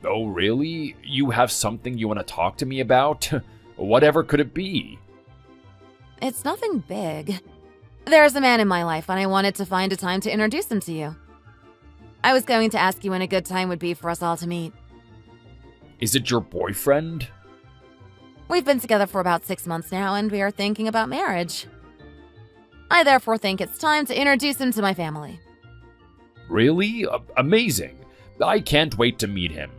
D: Oh, really? You have something you want to talk to me about? Whatever could it be?
B: It's nothing big. There's a man in my life, and I wanted to find a time to introduce him to you. I was going to ask you when a good time would be for us all to meet.
D: Is it your boyfriend?
B: We've been together for about 6 months now, and we are thinking about marriage. I therefore think it's time to introduce him to my family.
D: Really? Amazing. I can't wait to meet him.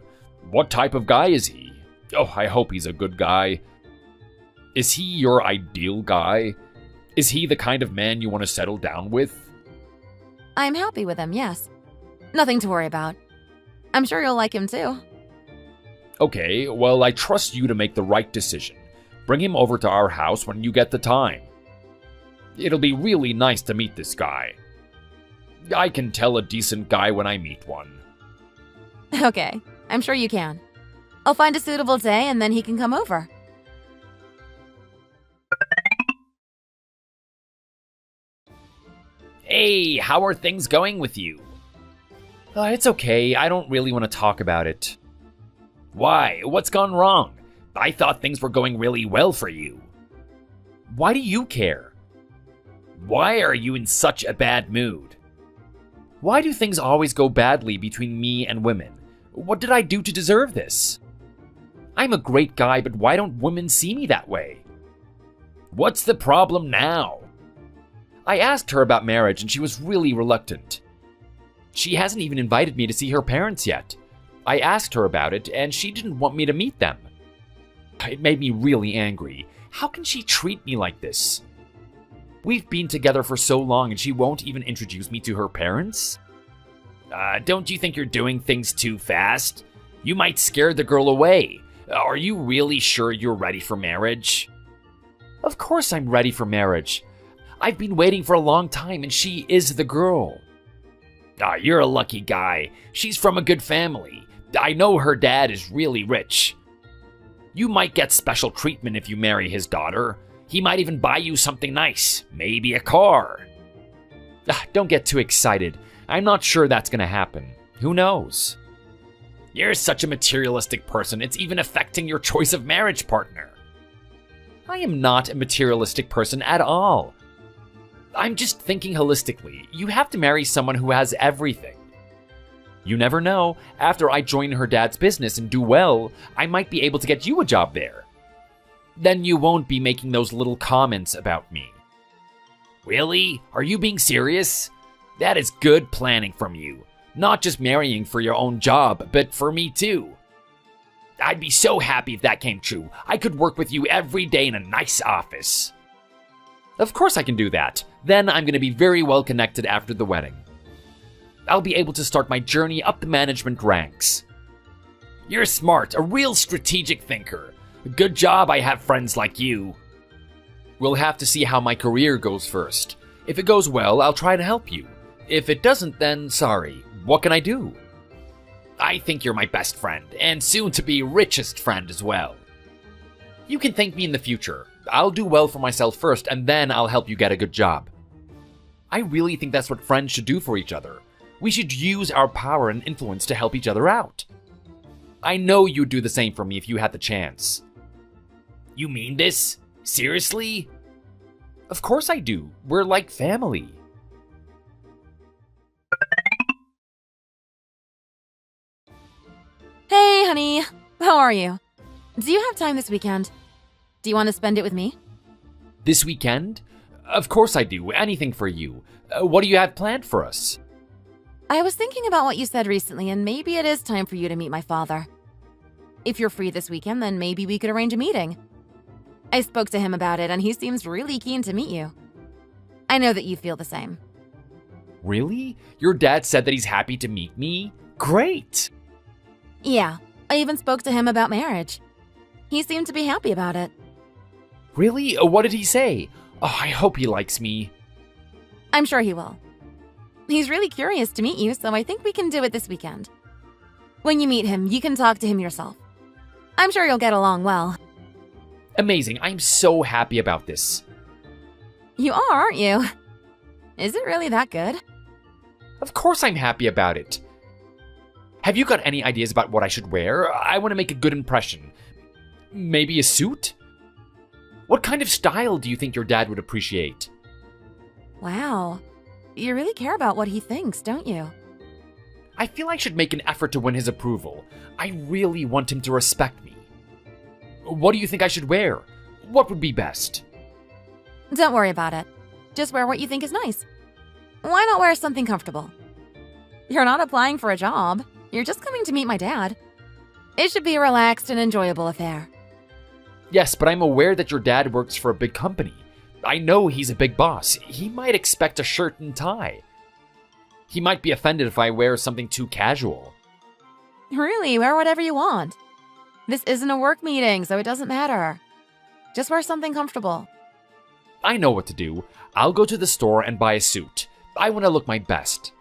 D: What type of guy is he? Oh, I hope he's a good guy. Is he your ideal guy? Is he the kind of man you want to settle down with?
B: I'm happy with him, yes. Nothing to worry about. I'm sure you'll like him too.
D: Okay, well, I trust you to make the right decision. Bring him over to our house when you get the time. It'll be really nice to meet this guy. I can tell a decent guy when I meet one.
B: Okay, I'm sure you can. I'll find a suitable day and then he can come over.
D: Hey, how are things going with you? It's okay. I don't really want to talk about it. Why? What's gone wrong? I thought things were going really well for you. Why do you care? Why are you in such a bad mood? Why do things always go badly between me and women? What did I do to deserve this? I'm a great guy, but why don't women see me that way? What's the problem now? I asked her about marriage and she was really reluctant. She hasn't even invited me to see her parents yet. I asked her about it and she didn't want me to meet them. It made me really angry. How can she treat me like this? We've been together for so long and she won't even introduce me to her parents? Don't you think you're doing things too fast? You might scare the girl away. Are you really sure you're ready for marriage? Of course I'm ready for marriage. I've been waiting for a long time and she is the girl. You're a lucky guy. She's from a good family. I know her dad is really rich. You might get special treatment if you marry his daughter. He might even buy you something nice, maybe a car. Don't get too excited. I'm not sure that's gonna happen. Who knows? You're such a materialistic person, it's even affecting your choice of marriage partner. I am not a materialistic person at all. I'm just thinking holistically. You have to marry someone who has everything. You never know, after I join her dad's business and do well, I might be able to get you a job there. Then you won't be making those little comments about me. Really? Are you being serious? That is good planning from you. Not just marrying for your own job, but for me too. I'd be so happy if that came true. I could work with you every day in a nice office. Of course I can do that. Then I'm going to be very well connected after the wedding. I'll be able to start my journey up the management ranks. You're smart, a real strategic thinker. Good job I have friends like you. We'll have to see how my career goes first. If it goes well, I'll try to help you. If it doesn't, then sorry. What can I do? I think you're my best friend, and soon to be richest friend as well. You can thank me in the future. I'll do well for myself first, and then I'll help you get a good job. I really think that's what friends should do for each other. We should use our power and influence to help each other out. I know you'd do the same for me if you had the chance. You mean this? Seriously? Of course I do. We're like family.
B: Hey, honey. How are you? Do you have time this weekend? Do you want to spend it with me?
D: This weekend? Of course I do. Anything for you. What do you have planned for us?
B: I was thinking about what you said recently, and maybe it is time for you to meet my father. If you're free this weekend, then maybe we could arrange a meeting. I spoke to him about it, and he seems really keen to meet you. I know that you feel the same.
D: Really? Your dad said that he's happy to meet me? Great!
B: Yeah, I even spoke to him about marriage. He seemed to be happy about it.
D: Really? What did he say? Oh, I hope he likes me.
B: I'm sure he will. He's really curious to meet you, so I think we can do it this weekend. When you meet him, you can talk to him yourself. I'm sure you'll get along well.
D: Amazing. I'm so happy about this.
B: You are, aren't you? Is it really that good?
D: Of course I'm happy about it. Have you got any ideas about what I should wear? I want to make a good impression. Maybe a suit? What kind of style do you think your dad would appreciate?
B: Wow. You really care about what he thinks, don't you?
D: I feel I should make an effort to win his approval. I really want him to respect me. What do you think I should wear? What would be best?
B: Don't worry about it. Just wear what you think is nice. Why not wear something comfortable? You're not applying for a job. You're just coming to meet my dad. It should be a relaxed and enjoyable affair.
D: Yes, but I'm aware that your dad works for a big company. I know he's a big boss. He might expect a shirt and tie. He might be offended if I wear something too casual.
B: Really, wear whatever you want. This isn't a work meeting, so it doesn't matter. Just wear something comfortable.
D: I know what to do. I'll go to the store and buy a suit. I want to look my best.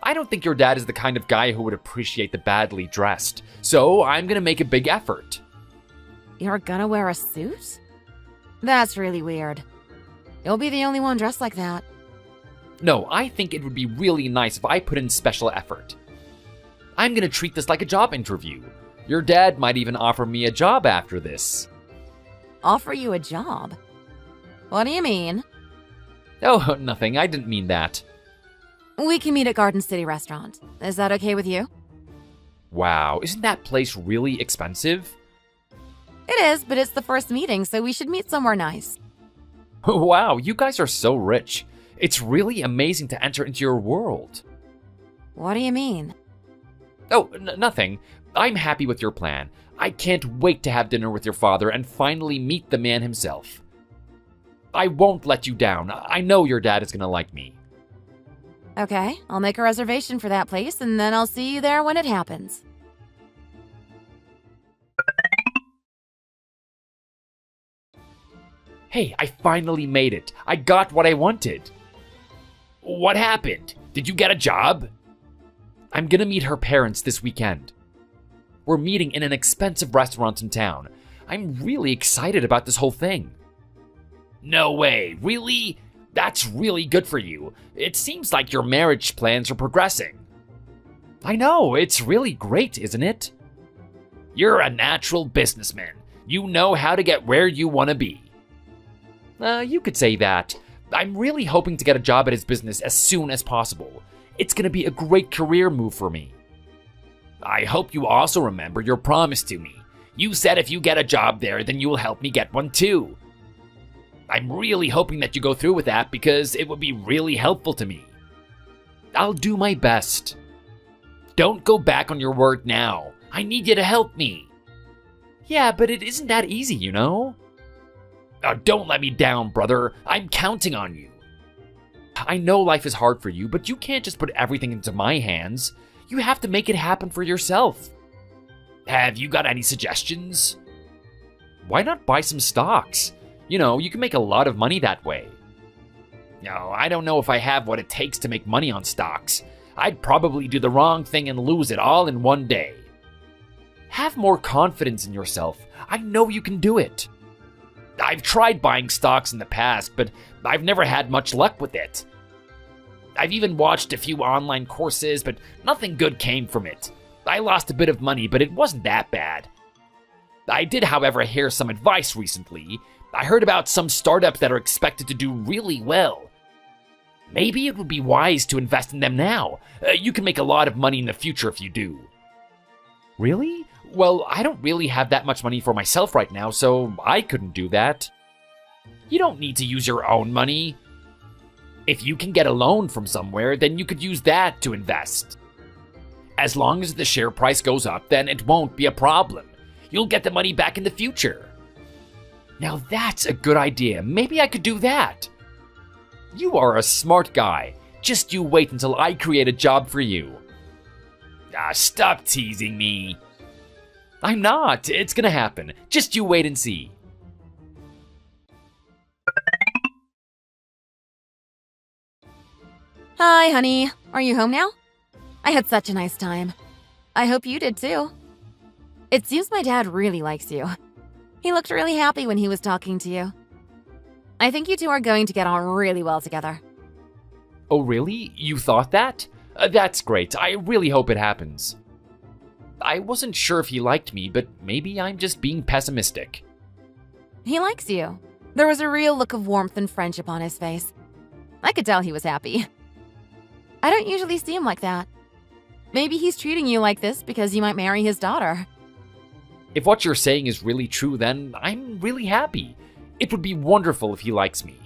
D: I don't think your dad is the kind of guy who would appreciate the badly dressed, so I'm gonna make a big effort.
B: You're gonna wear a suit? That's really weird. You'll be the only one dressed like that.
D: No, I think it would be really nice if I put in special effort. I'm gonna treat this like a job interview. Your dad might even offer me a job after this.
B: Offer you a job? What do you mean?
D: Oh, nothing. I didn't mean that.
B: We can meet at Garden City Restaurant. Is that okay with you?
D: Wow, isn't that place really expensive?
B: It is, but it's the first meeting, so we should meet somewhere nice.
D: Wow, you guys are so rich. It's really amazing to enter into your world.
B: What do you mean?
D: Oh, nothing. I'm happy with your plan. I can't wait to have dinner with your father and finally meet the man himself. I won't let you down. I know your dad is gonna like me.
B: Okay, I'll make a reservation for that place, and then I'll see you there when it happens.
D: Hey, I finally made it. I got what I wanted. What happened? Did you get a job? I'm gonna meet her parents this weekend. We're meeting in an expensive restaurant in town. I'm really excited about this whole thing. No way, really? That's really good for you. It seems like your marriage plans are progressing. I know, it's really great, isn't it? You're a natural businessman. You know how to get where you want to be. You could say that. I'm really hoping to get a job at his business as soon as possible. It's going to be a great career move for me. I hope you also remember your promise to me. You said if you get a job there, then you will help me get one too. I'm really hoping that you go through with that because it would be really helpful to me. I'll do my best. Don't go back on your word now. I need you to help me. Yeah, but it isn't that easy, you know? Don't let me down, brother. I'm counting on you. I know life is hard for you, but you can't just put everything into my hands. You have to make it happen for yourself. Have you got any suggestions? Why not buy some stocks? You know, you can make a lot of money that way. No, I don't know if I have what it takes to make money on stocks. I'd probably do the wrong thing and lose it all in one day. Have more confidence in yourself. I know you can do it. I've tried buying stocks in the past, but I've never had much luck with it. I've even watched a few online courses, but nothing good came from it. I lost a bit of money, but it wasn't that bad. I did, however, hear some advice recently. I heard about some startups that are expected to do really well. Maybe it would be wise to invest in them now. You can make a lot of money in the future if you do. Really? Well, I don't really have that much money for myself right now, so I couldn't do that. You don't need to use your own money. If you can get a loan from somewhere, then you could use that to invest. As long as the share price goes up, then it won't be a problem. You'll get the money back in the future. Now that's a good idea. Maybe I could do that. You are a smart guy. Just you wait until I create a job for you. Stop teasing me. I'm not. It's gonna happen. Just you wait and see.
B: Hi, honey. Are you home now? I had such a nice time. I hope you did too. It seems my dad really likes you. He looked really happy when he was talking to you. I think you two are going to get on really well together.
D: Oh, really? You thought that? That's great. I really hope it happens. I wasn't sure if he liked me, but maybe I'm just being pessimistic.
B: He likes you. There was a real look of warmth and friendship on his face. I could tell he was happy. I don't usually see him like that. Maybe he's treating you like this because you might marry his daughter.
D: If what you're saying is really true, then I'm really happy. It would be wonderful if he likes me.